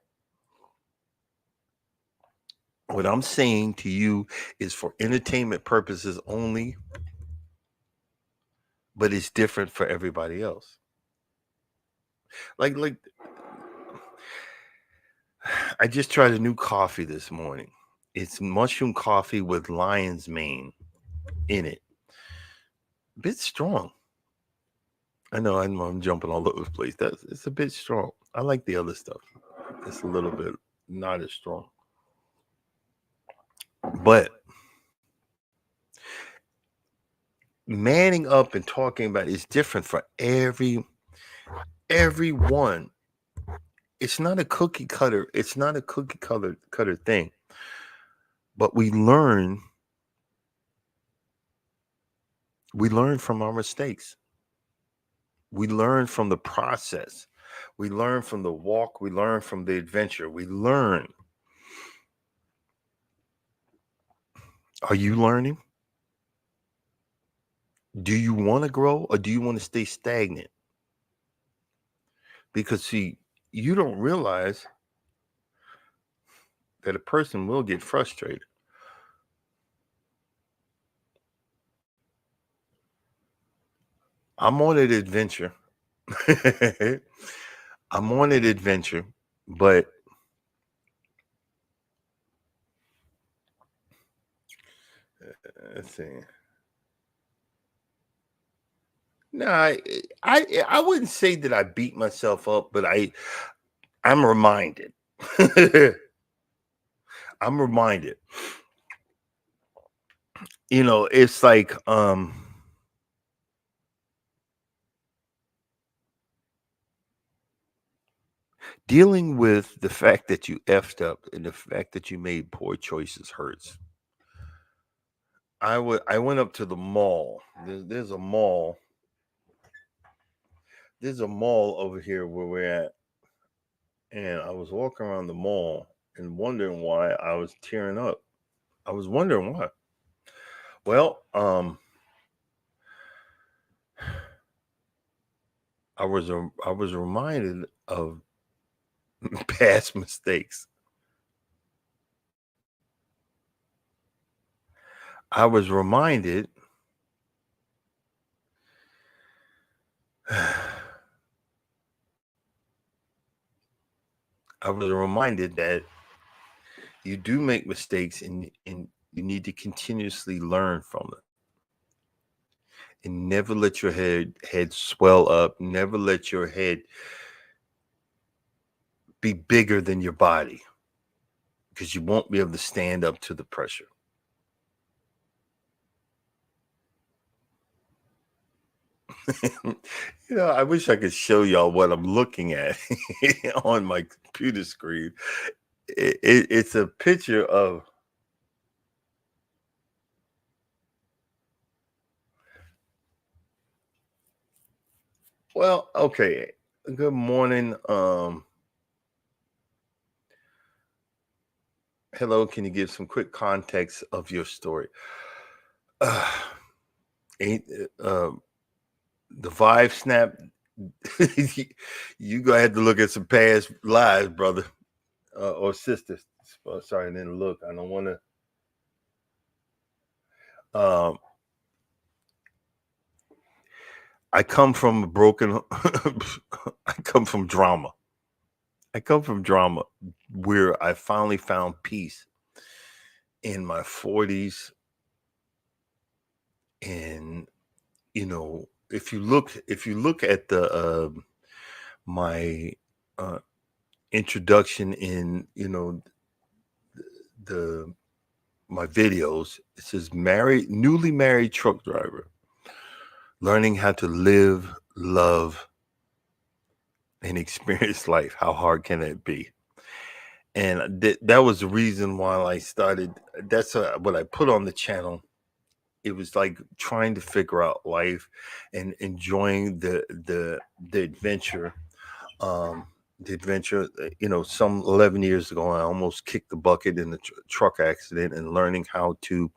What I'm saying to you is for entertainment purposes only, but it's different for everybody else. Like I just tried a new coffee this morning. It's mushroom coffee with lion's mane in it. A bit strong. I know I'm jumping all over the place. It's a bit strong. I like the other stuff. It's a little bit not as strong. But manning up and talking about it is different for everyone. It's not a cookie cutter. It's not a cookie cutter thing. But we learn from our mistakes. We learn from the process. We learn from the walk. We learn from the adventure. We learn. Are you learning? Do you want to grow or do you want to stay stagnant? Because, see, you don't realize that a person will get frustrated. I'm on an adventure. I'm on an adventure, but let's see. No, I wouldn't say that I beat myself up, but I'm reminded. I'm reminded, it's like dealing with the fact that you effed up and the fact that you made poor choices hurts. I went up to the mall. There's a mall. There's a mall over here where we're at, and I was walking around the mall and wondering why I was tearing up. I was wondering why. Well, I was reminded of past mistakes. I was reminded I was reminded that you do make mistakes, and you need to continuously learn from them. And never let your head swell up. Never let your head be bigger than your body, because you won't be able to stand up to the pressure. I wish I could show y'all what I'm looking at on my computer screen. It's a picture of. Well, okay. Good morning. Hello. Can you give some quick context of your story? Ain't the Vive snap? You go ahead to look at some past lives, brother or sister. Sorry, I didn't look. I don't want to. I come from a broken. I come from drama. I come from drama where I finally found peace in my 40s. And if you look at the my introduction in the my videos, it says newly married truck driver, learning how to live, love, and experience life. How hard can it be? And that was the reason why I started. That's what I put on the channel. It was like trying to figure out life and enjoying the adventure. The adventure, some 11 years ago, I almost kicked the bucket in a truck accident, and learning how to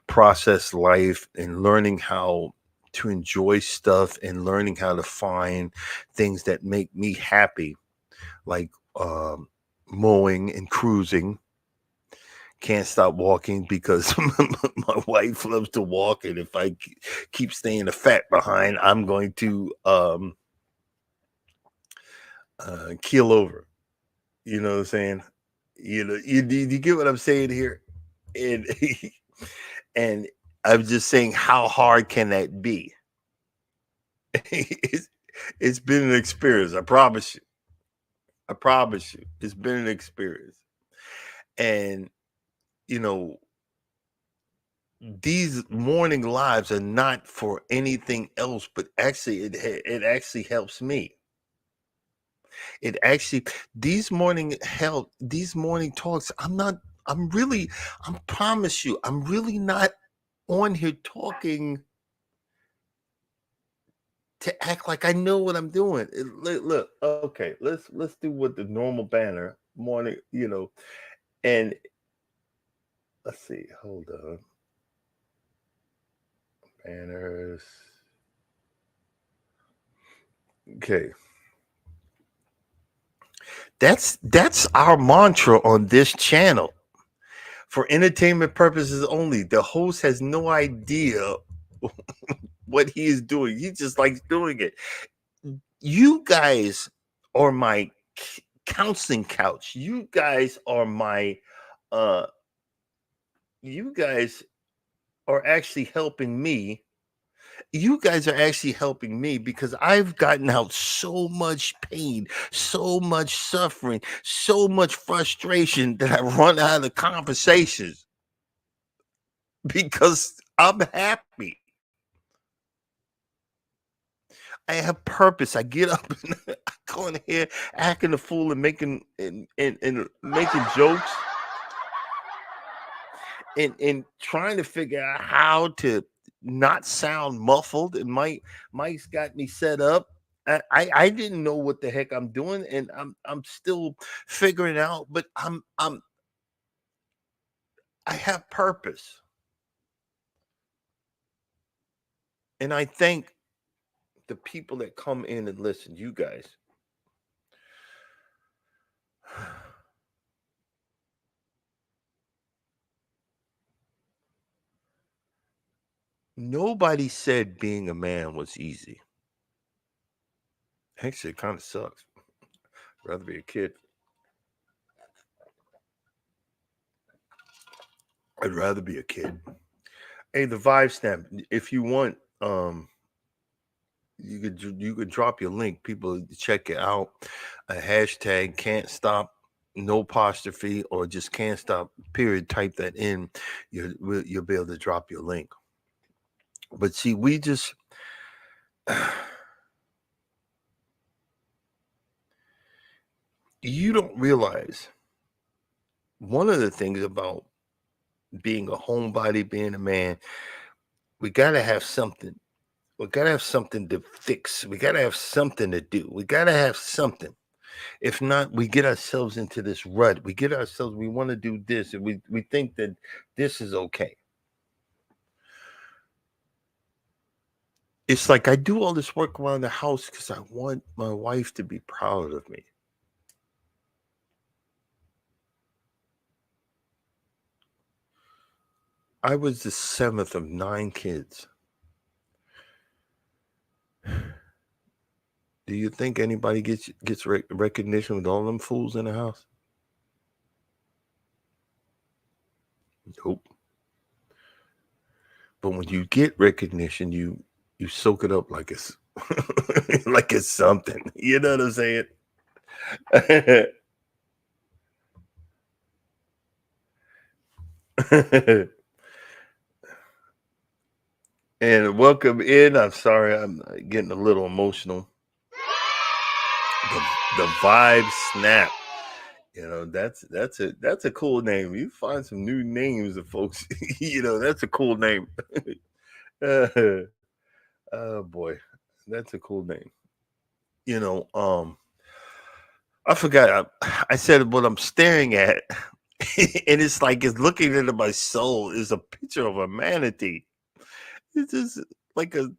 process life and learning how to enjoy stuff and learning how to find things that make me happy, like mowing and cruising. Can't stop walking because my wife loves to walk, and if I keep staying a fat behind, I'm going to keel over. You know what I'm saying? You get what I'm saying here, and and I'm just saying, how hard can that be? it's, it's been an experience. I promise you. I promise you, it's been an experience, and you know these morning lives are not for anything else, but actually it actually helps me. It actually these morning talks, I promise you, I'm really not on here talking to act like I know what I'm doing. Look, okay, let's do what the normal banner morning, and let's see, hold on. Banners. Okay. That's our mantra on this channel. For entertainment purposes only. The host has no idea what he is doing. He just likes doing it. You guys are my counseling couch. You guys are my you guys are actually helping me You guys are actually helping me because I've gotten out so much pain, so much suffering, so much frustration that I run out of conversations because I'm happy. I have purpose. I get up and I go in here acting a fool and making making jokes and trying to figure out how to not sound muffled. And Mike's got me set up. I didn't know what the heck I'm doing, and I'm still figuring out. But I have purpose, and I thank the people that come in and listen. You guys, nobody said being a man was easy. Actually, it kind of sucks. I'd rather be a kid. I'd rather be a kid. Hey, the Vibe Snap. If you want, you could drop your link. People check it out. A hashtag can't stop, no apostrophe, or just can't stop. Period. Type that in. You'll be able to drop your link. But see, we just you don't realize one of the things about being a homebody, being a man, we gotta have something. We gotta have something to fix. We gotta have something to do. We gotta have something. If not, we get ourselves into this rut. We want to do this, and we think that this is okay. It's like I do all this work around the house because I want my wife to be proud of me. I was the seventh of 9 kids. Do you think anybody gets recognition with all them fools in the house? Nope. But when you get recognition, you soak it up like it's like it's something. You know what I'm saying? And welcome in. I'm sorry, I'm getting a little emotional. The Vibe Snap. That's a cool name. You find some new names of folks. That's a cool name. uh, oh boy, that's a cool name. You know, I forgot. I said what I'm staring at, and it's like it's looking into my soul. Is a picture of a manatee. It's just like a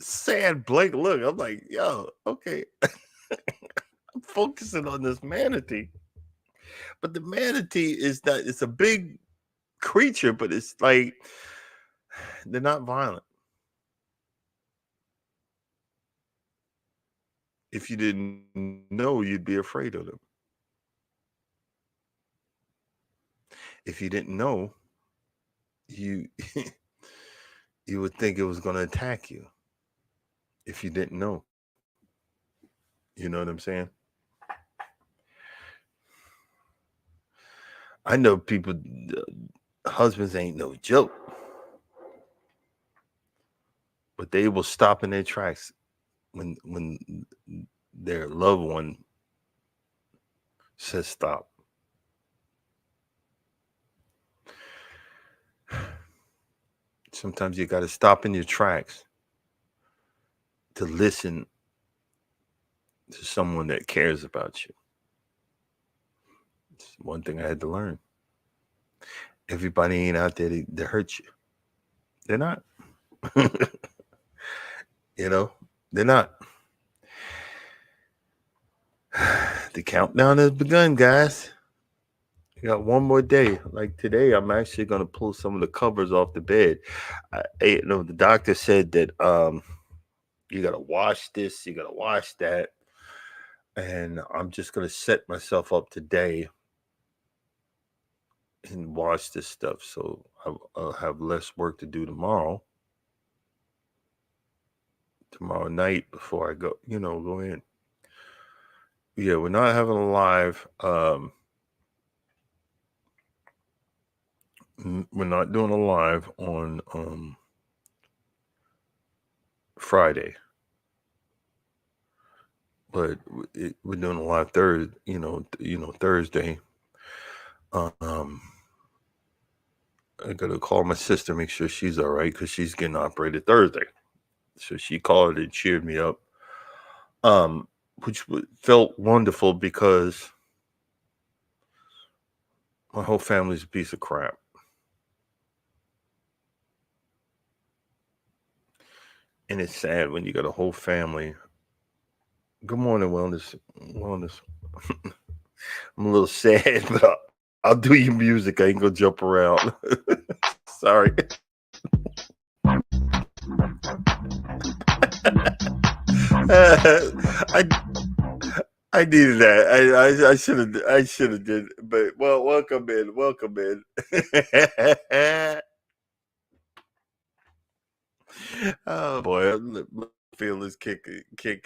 sad, blank look. I'm like, yo, okay. I'm focusing on this manatee, but the manatee is that it's a big creature, but it's like they're not violent. If you didn't know, you'd be afraid of them. If you didn't know, you you would think it was going to attack you. If you didn't know, you know what I'm saying? I know people, husbands ain't no joke, but they will stop in their tracks when their loved one says stop. Sometimes you got to stop in your tracks to listen to someone that cares about you. It's one thing I had to learn. Everybody ain't out there to hurt you. They're not. They're not. The countdown has begun, guys. You got one more day. Like today, I'm actually going to pull some of the covers off the bed. The doctor said that you got to wash this, you got to wash that, and I'm just going to set myself up today and watch this stuff. So I'll have less work to do tomorrow night before I go, go in. Yeah, we're not having a live. We're not doing a live on Friday, but we're doing a live Thursday. Thursday. I gotta call my sister, make sure she's all right, because she's getting operated Thursday. So she called and cheered me up, which felt wonderful because my whole family's a piece of crap. And it's sad when you got a whole family. Good morning, wellness. I'm a little sad, but I'll do your music. I ain't gonna jump around. Sorry. I needed that. I should have did. But well, welcome in. Oh boy, feel this kick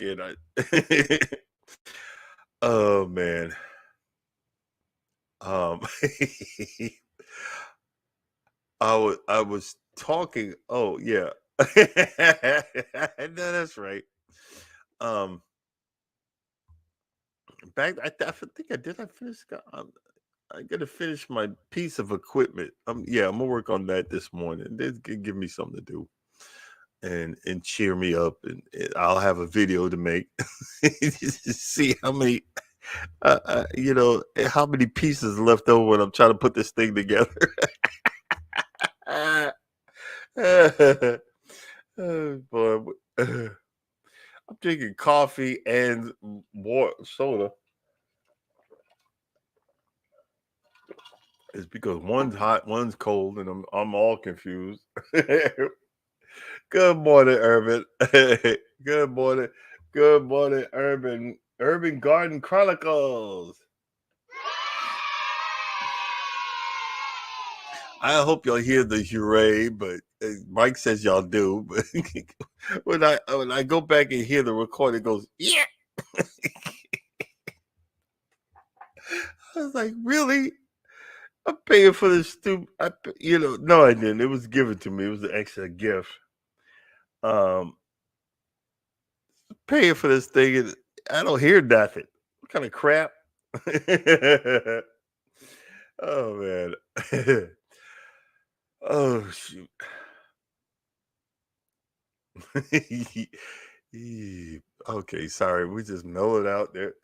in. Oh man. I was talking. Oh yeah. No, that's right. Back. I think I did. I finished. I gotta finish my piece of equipment. Yeah, I'm gonna work on that this morning. This could give me something to do and cheer me up, and I'll have a video to make. See how many, how many pieces left over when I'm trying to put this thing together. Oh, boy, I'm drinking coffee and soda. It's because one's hot, one's cold, and I'm all confused. Good morning, Urban. Good morning. Good morning, Urban. Urban Garden Chronicles. I hope y'all hear the hooray, but Mike says y'all do. But when I go back and hear the recording, it goes, yeah. I was like, really? I'm paying for this stupid. No, I didn't. It was given to me. It was an extra gift. Paying for this thing, and I don't hear nothing. What kind of crap? Oh man. Oh shoot. Okay, sorry. We just mellowed out there.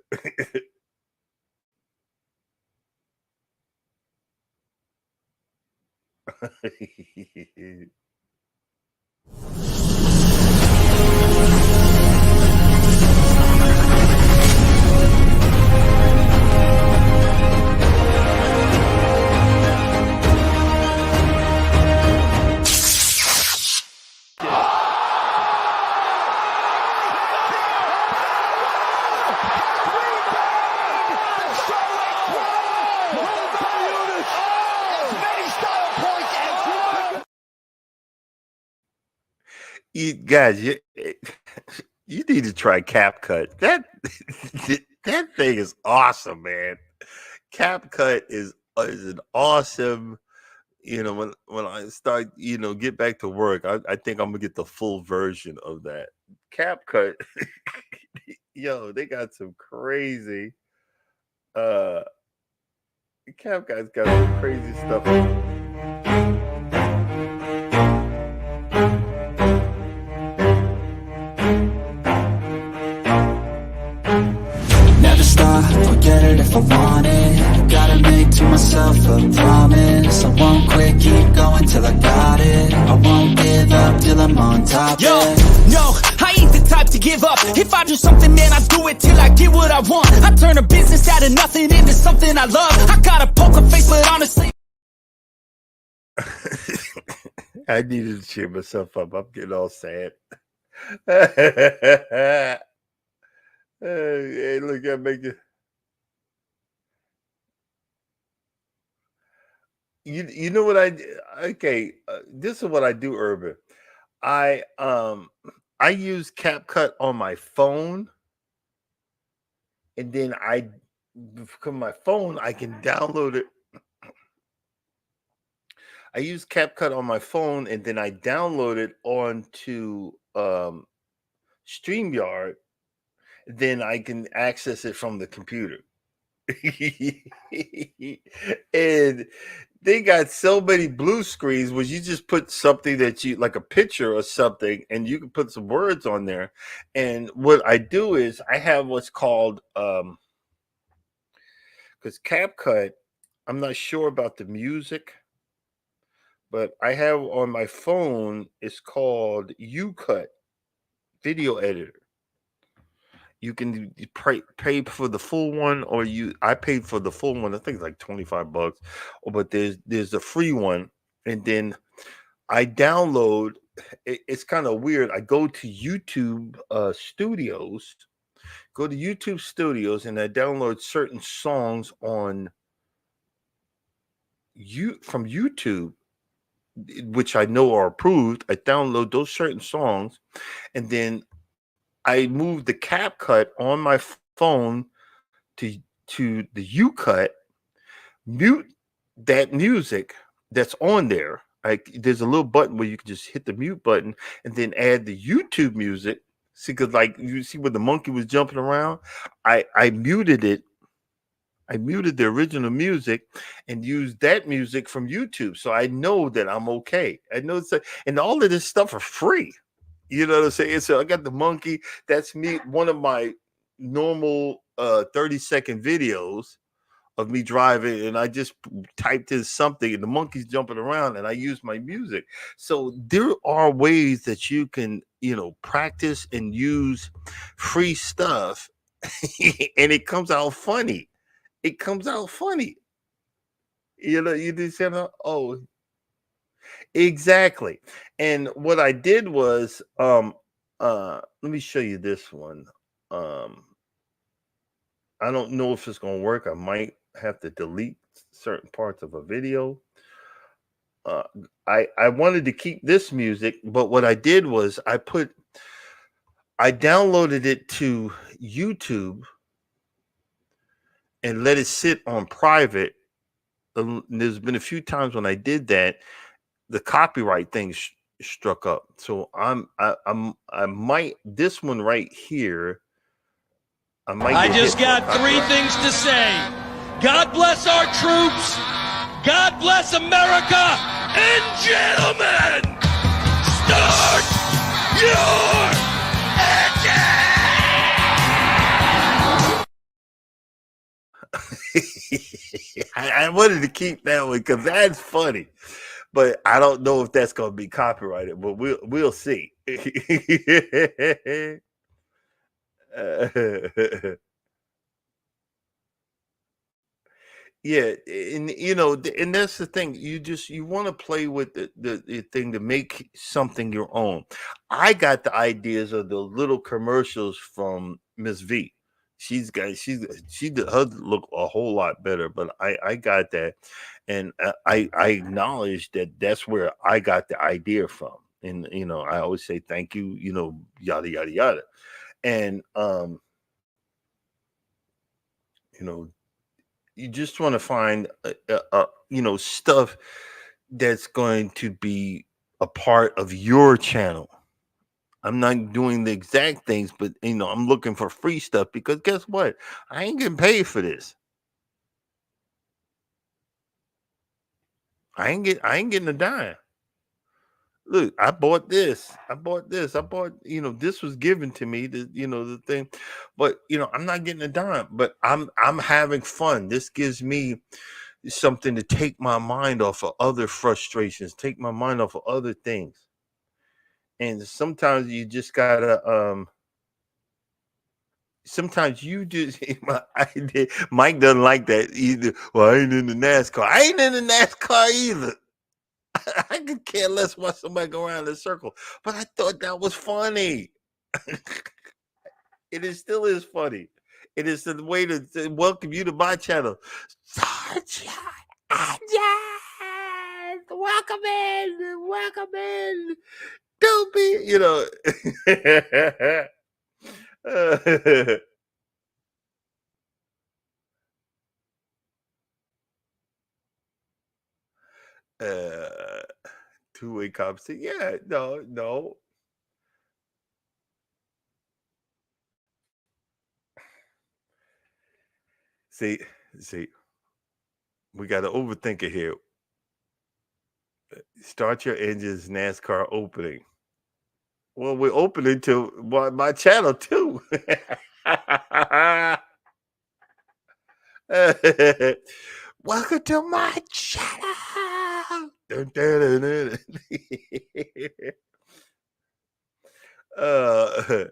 Guys, you need to try CapCut. That thing is awesome, man. CapCut is an awesome. When I start, get back to work, I think I'm gonna get the full version of that. CapCut, yo, they got some crazy. Uh, CapCut's got some crazy stuff. Forget it if I want it. Gotta make to myself a promise. I won't quit, keep going till I got it. I won't give up till I'm on top. Yo, no, I ain't the type to give up. If I do something, man, I do it till I get what I want. I turn a business out of nothing into something I love. I got a poker face, but honestly I needed to cheer myself up. I'm getting all sad. Hey, look, I make it. You know what okay, this is what I do, Urban. I um I use CapCut on my phone, and then from my phone I can download it. I use CapCut on my phone, and then I download it onto StreamYard. Then I can access it from the computer. And they got so many blue screens where you just put something that you like, a picture or something, and you can put some words on there. And what I do is I have what's called because CapCut, I'm not sure about the music, but I have on my phone, it's called UCut video editor. You can pay for the full one, or I paid for the full one. I think it's like $25. But there's a free one, and then I download. It's kind of weird. I go to YouTube Studios, and I download certain songs on you from YouTube, which I know are approved. I download those certain songs, and then I move the CapCut on my phone to the UCut, mute that music that's on there. Like, there's a little button where you can just hit the mute button and then add the YouTube music. See, because like you see where the monkey was jumping around, I muted it. I muted the original music and used that music from YouTube, so I know that I'm okay. I know and all of this stuff are free. You know what I'm saying? So I got the monkey. That's me. One of my normal 30-second videos of me driving, and I just typed in something, and the monkey's jumping around, and I use my music. So there are ways that you can, practice and use free stuff, and it comes out funny. It comes out funny. You just say, oh, exactly. And what I did was, let me show you this one. Um, I don't know if it's gonna work. I might have to delete certain parts of a video. Uh, I wanted to keep this music, but what I did was I downloaded it to YouTube and let it sit on private. There's been a few times when I did that, the copyright thing struck up. So I might, this one right here. I just got three things to say. God bless our troops. God bless America. And gentlemen, start your I wanted to keep that one because that's funny, but I don't know if that's going to be copyrighted. But we'll see. Yeah, and and that's the thing. You want to play with the thing to make something your own. I got the ideas of the little commercials from Miss V. She did her look a whole lot better, but I got that, and I acknowledge that that's where I got the idea from. And I always say thank you, yada yada yada, and you know you just want to find stuff that's going to be a part of your channel. I'm not doing the exact things, but I'm looking for free stuff because guess what? I ain't getting paid for this. I ain't getting a dime. Look, I bought this. This was given to me, the thing. But I'm not getting a dime, but I'm having fun. This gives me something to take my mind off of other frustrations, take my mind off of other things. And sometimes you just gotta sometimes you just Mike doesn't like that either. Well, I ain't in the NASCAR. I ain't in the NASCAR either. I could care less watch somebody go around in a circle. But I thought that was funny. Still is funny. It is the way to welcome you to my channel. Sergeant. welcome in. Don't be, you know. uh, two-way conversation. Yeah, no. See, we got to overthink it here. Start your engines, NASCAR opening. Well, we're opening to my channel too. Welcome to my channel. Dun, dun, dun, dun. uh,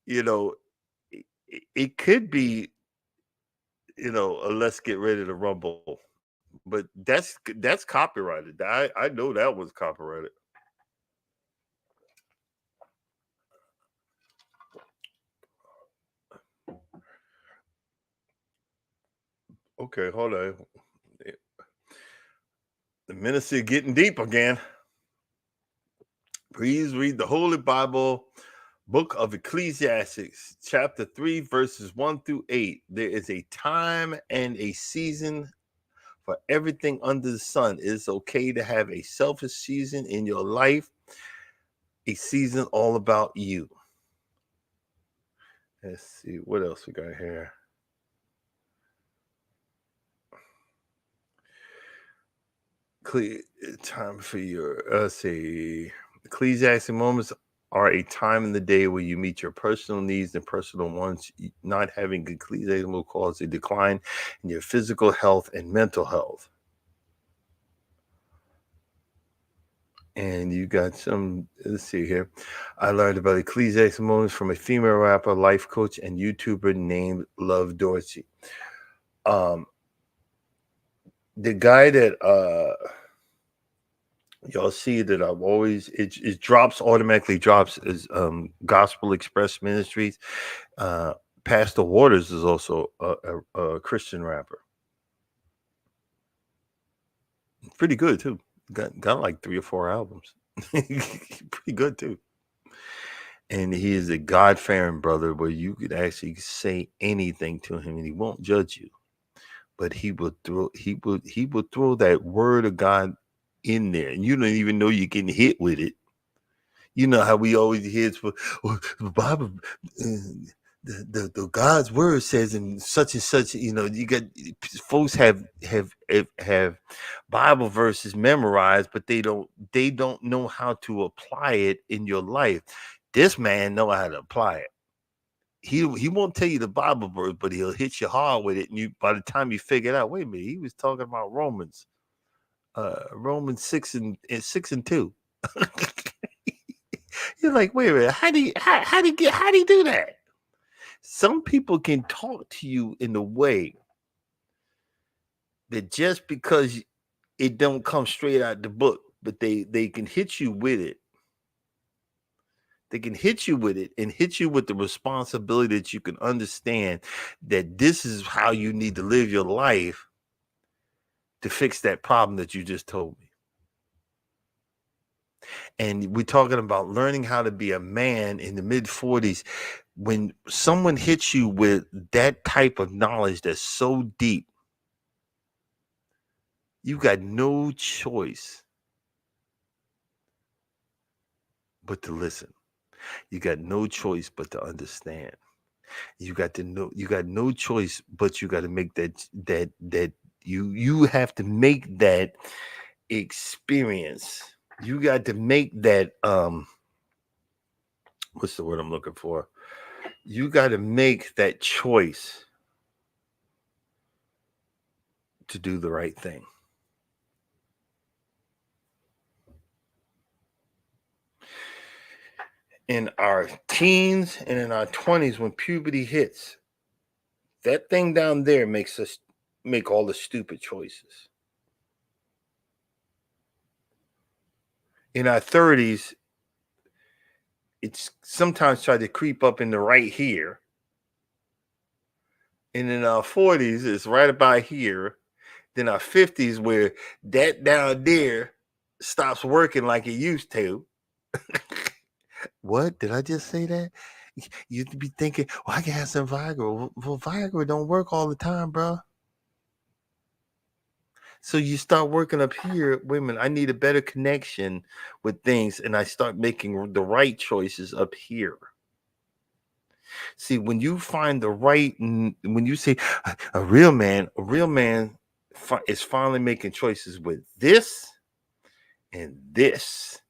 you know, it could be, a let's get ready to rumble, but that's copyrighted. I know that was copyrighted. Okay, hold on. The ministry getting deep again. Please read the Holy Bible, Book of Ecclesiastes, chapter 3, verses 1 through 8. There is a time and a season for everything under the sun. It's okay to have a selfish season in your life, a season all about you. Let's see what else we got here. Time for your let's see. Ecclesiastic moments are a time in the day where you meet your personal needs and personal wants. Not having ecclesiastic will cause a decline in your physical health and mental health. And you got some, let's see here. I learned about ecclesiastic moments from a female rapper, life coach, and YouTuber named Love Dorsey. The guy that y'all see that I've always it automatically drops is Gospel Express Ministries. Pastor Waters is also a Christian rapper. Pretty good too. Got like 3 or 4 albums. Pretty good too. And he is a God-fearing brother where you could actually say anything to him and he won't judge you. But he will throw that word of God in there, and you don't even know you're getting hit with it. You know how we always hear for the Bible, the God's word says in such and such. You got folks have Bible verses memorized, but they don't know how to apply it in your life. This man know how to apply it. He won't tell you the Bible verse, but he'll hit you hard with it. And you, by the time you figure it out, wait a minute, he was talking about Romans 6 and 2. You're like, wait a minute, how do you do that? Some people can talk to you in a way that just because it don't come straight out the book, but they can hit you with it. They can hit you with it and hit you with the responsibility that you can understand that this is how you need to live your life to fix that problem that you just told me. And we're talking about learning how to be a man in the mid-40s. When someone hits you with that type of knowledge that's so deep, you got no choice but to listen. You got no choice but to understand. You got no choice but you got to make that you have to make that experience. You got to make that what's the word I'm looking for? You got to make that choice to do the right thing. In our teens and in our 20s, when puberty hits, that thing down there makes us make all the stupid choices. In our 30s, it's sometimes try to creep up in the right here. And in our 40s, it's right about here. Then our 50s, where that down there stops working like it used to. What? Did I just say that? You'd be thinking, well, I can have some Viagra. Well, Viagra don't work all the time, bro. So you start working up here. Wait a minute, I need a better connection with things, and I start making the right choices up here. See, when you find the right, when you say a real man is finally making choices with this and this,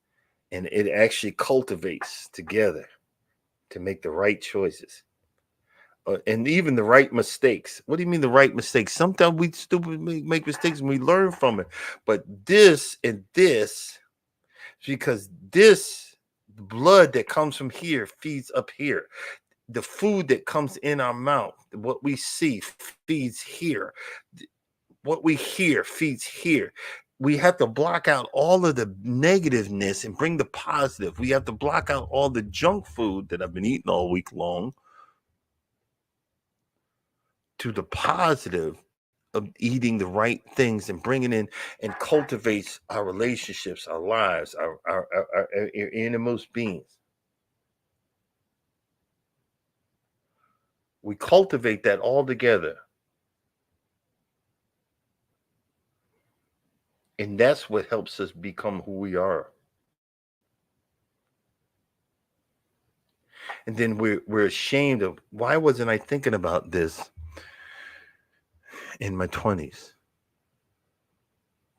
and it actually cultivates together to make the right choices. And even the right mistakes. What do you mean the right mistakes? Sometimes we stupid make mistakes and we learn from it. But this and this, because this blood that comes from here feeds up here. The food that comes in our mouth, what we see feeds here. What we hear feeds here. We have to block out all of the negativeness and bring the positive. We have to block out all the junk food that I've been eating all week long to the positive of eating the right things and bringing in and cultivates our relationships, our lives, our innermost beings. We cultivate that all together. And that's what helps us become who we are. And then we're ashamed of, why wasn't I thinking about this in my 20s?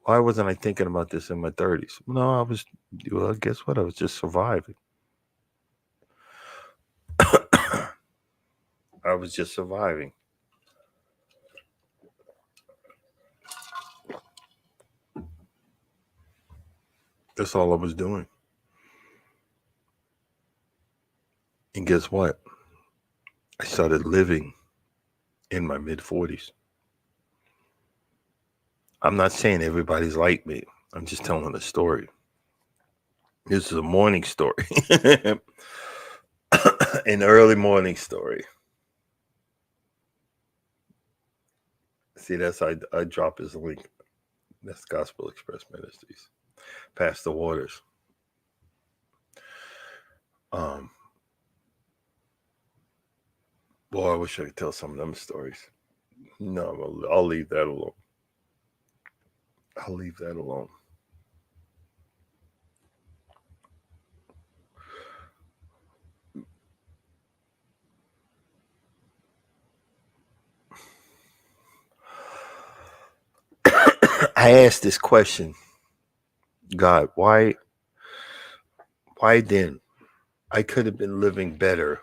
Why wasn't I thinking about this in my 30s? No, well, guess what? I was just surviving. I was just surviving. That's all I was doing. And guess what? I started living in my mid-40s. I'm not saying everybody's like me. I'm just telling a story. This is a morning story. An early morning story. See, that's I drop his link. That's Gospel Express Ministries. Pastor Waters. Boy, I wish I could tell some of them stories. No, I'll leave that alone. I'll leave that alone. I asked this question, God, why then? I could have been living better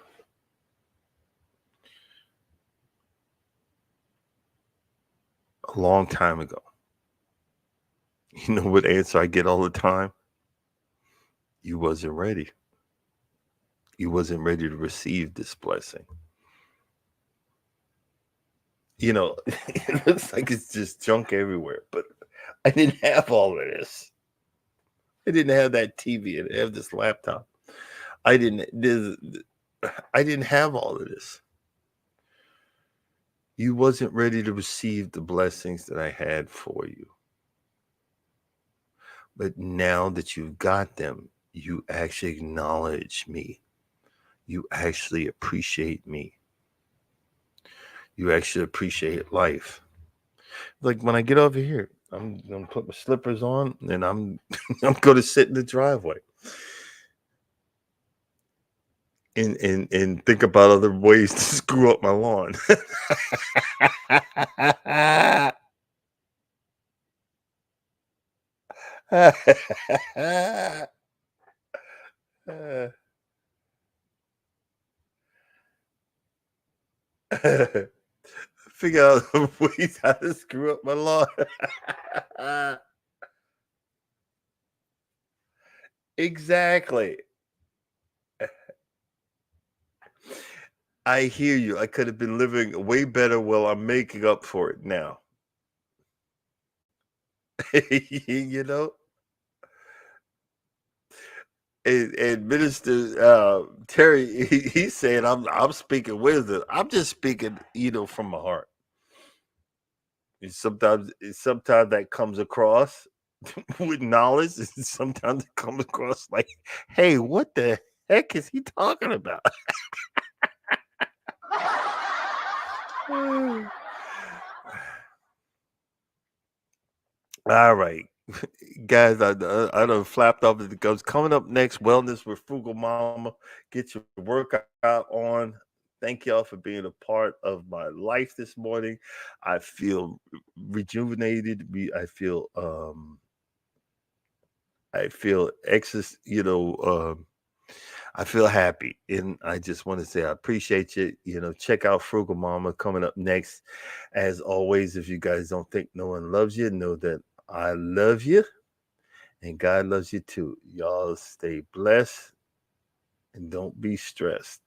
a long time ago. You know what answer I get all the time? You wasn't ready. You wasn't ready to receive this blessing. You know, it looks like it's just junk everywhere, but I didn't have all of this. I didn't have that TV. I didn't have this laptop. I didn't have all of this. You wasn't ready to receive the blessings that I had for you. But now that you've got them, you actually acknowledge me. You actually appreciate me. You actually appreciate life. Like when I get over here, I'm gonna put my slippers on and I'm gonna sit in the driveway and think about other ways to screw up my lawn. Figure out ways how to screw up my lawn. Exactly. I hear you. I could have been living way better while I'm making up for it now. You know? And Minister Terry, he's saying I'm speaking wisdom. I'm just speaking, from my heart. And sometimes that comes across. with knowledge, and sometimes it comes across like, hey, what the heck is he talking about? All right, guys, I done flapped off the goes. Coming up next, wellness with Frugal Mama. Get your workout on. Thank y'all for being a part of my life this morning. I feel rejuvenated. I feel excess. I feel happy, and I just want to say I appreciate you. Check out Frugal Mama coming up next. As always, if you guys don't think no one loves you, know that I love you, and God loves you too. Y'all stay blessed and don't be stressed.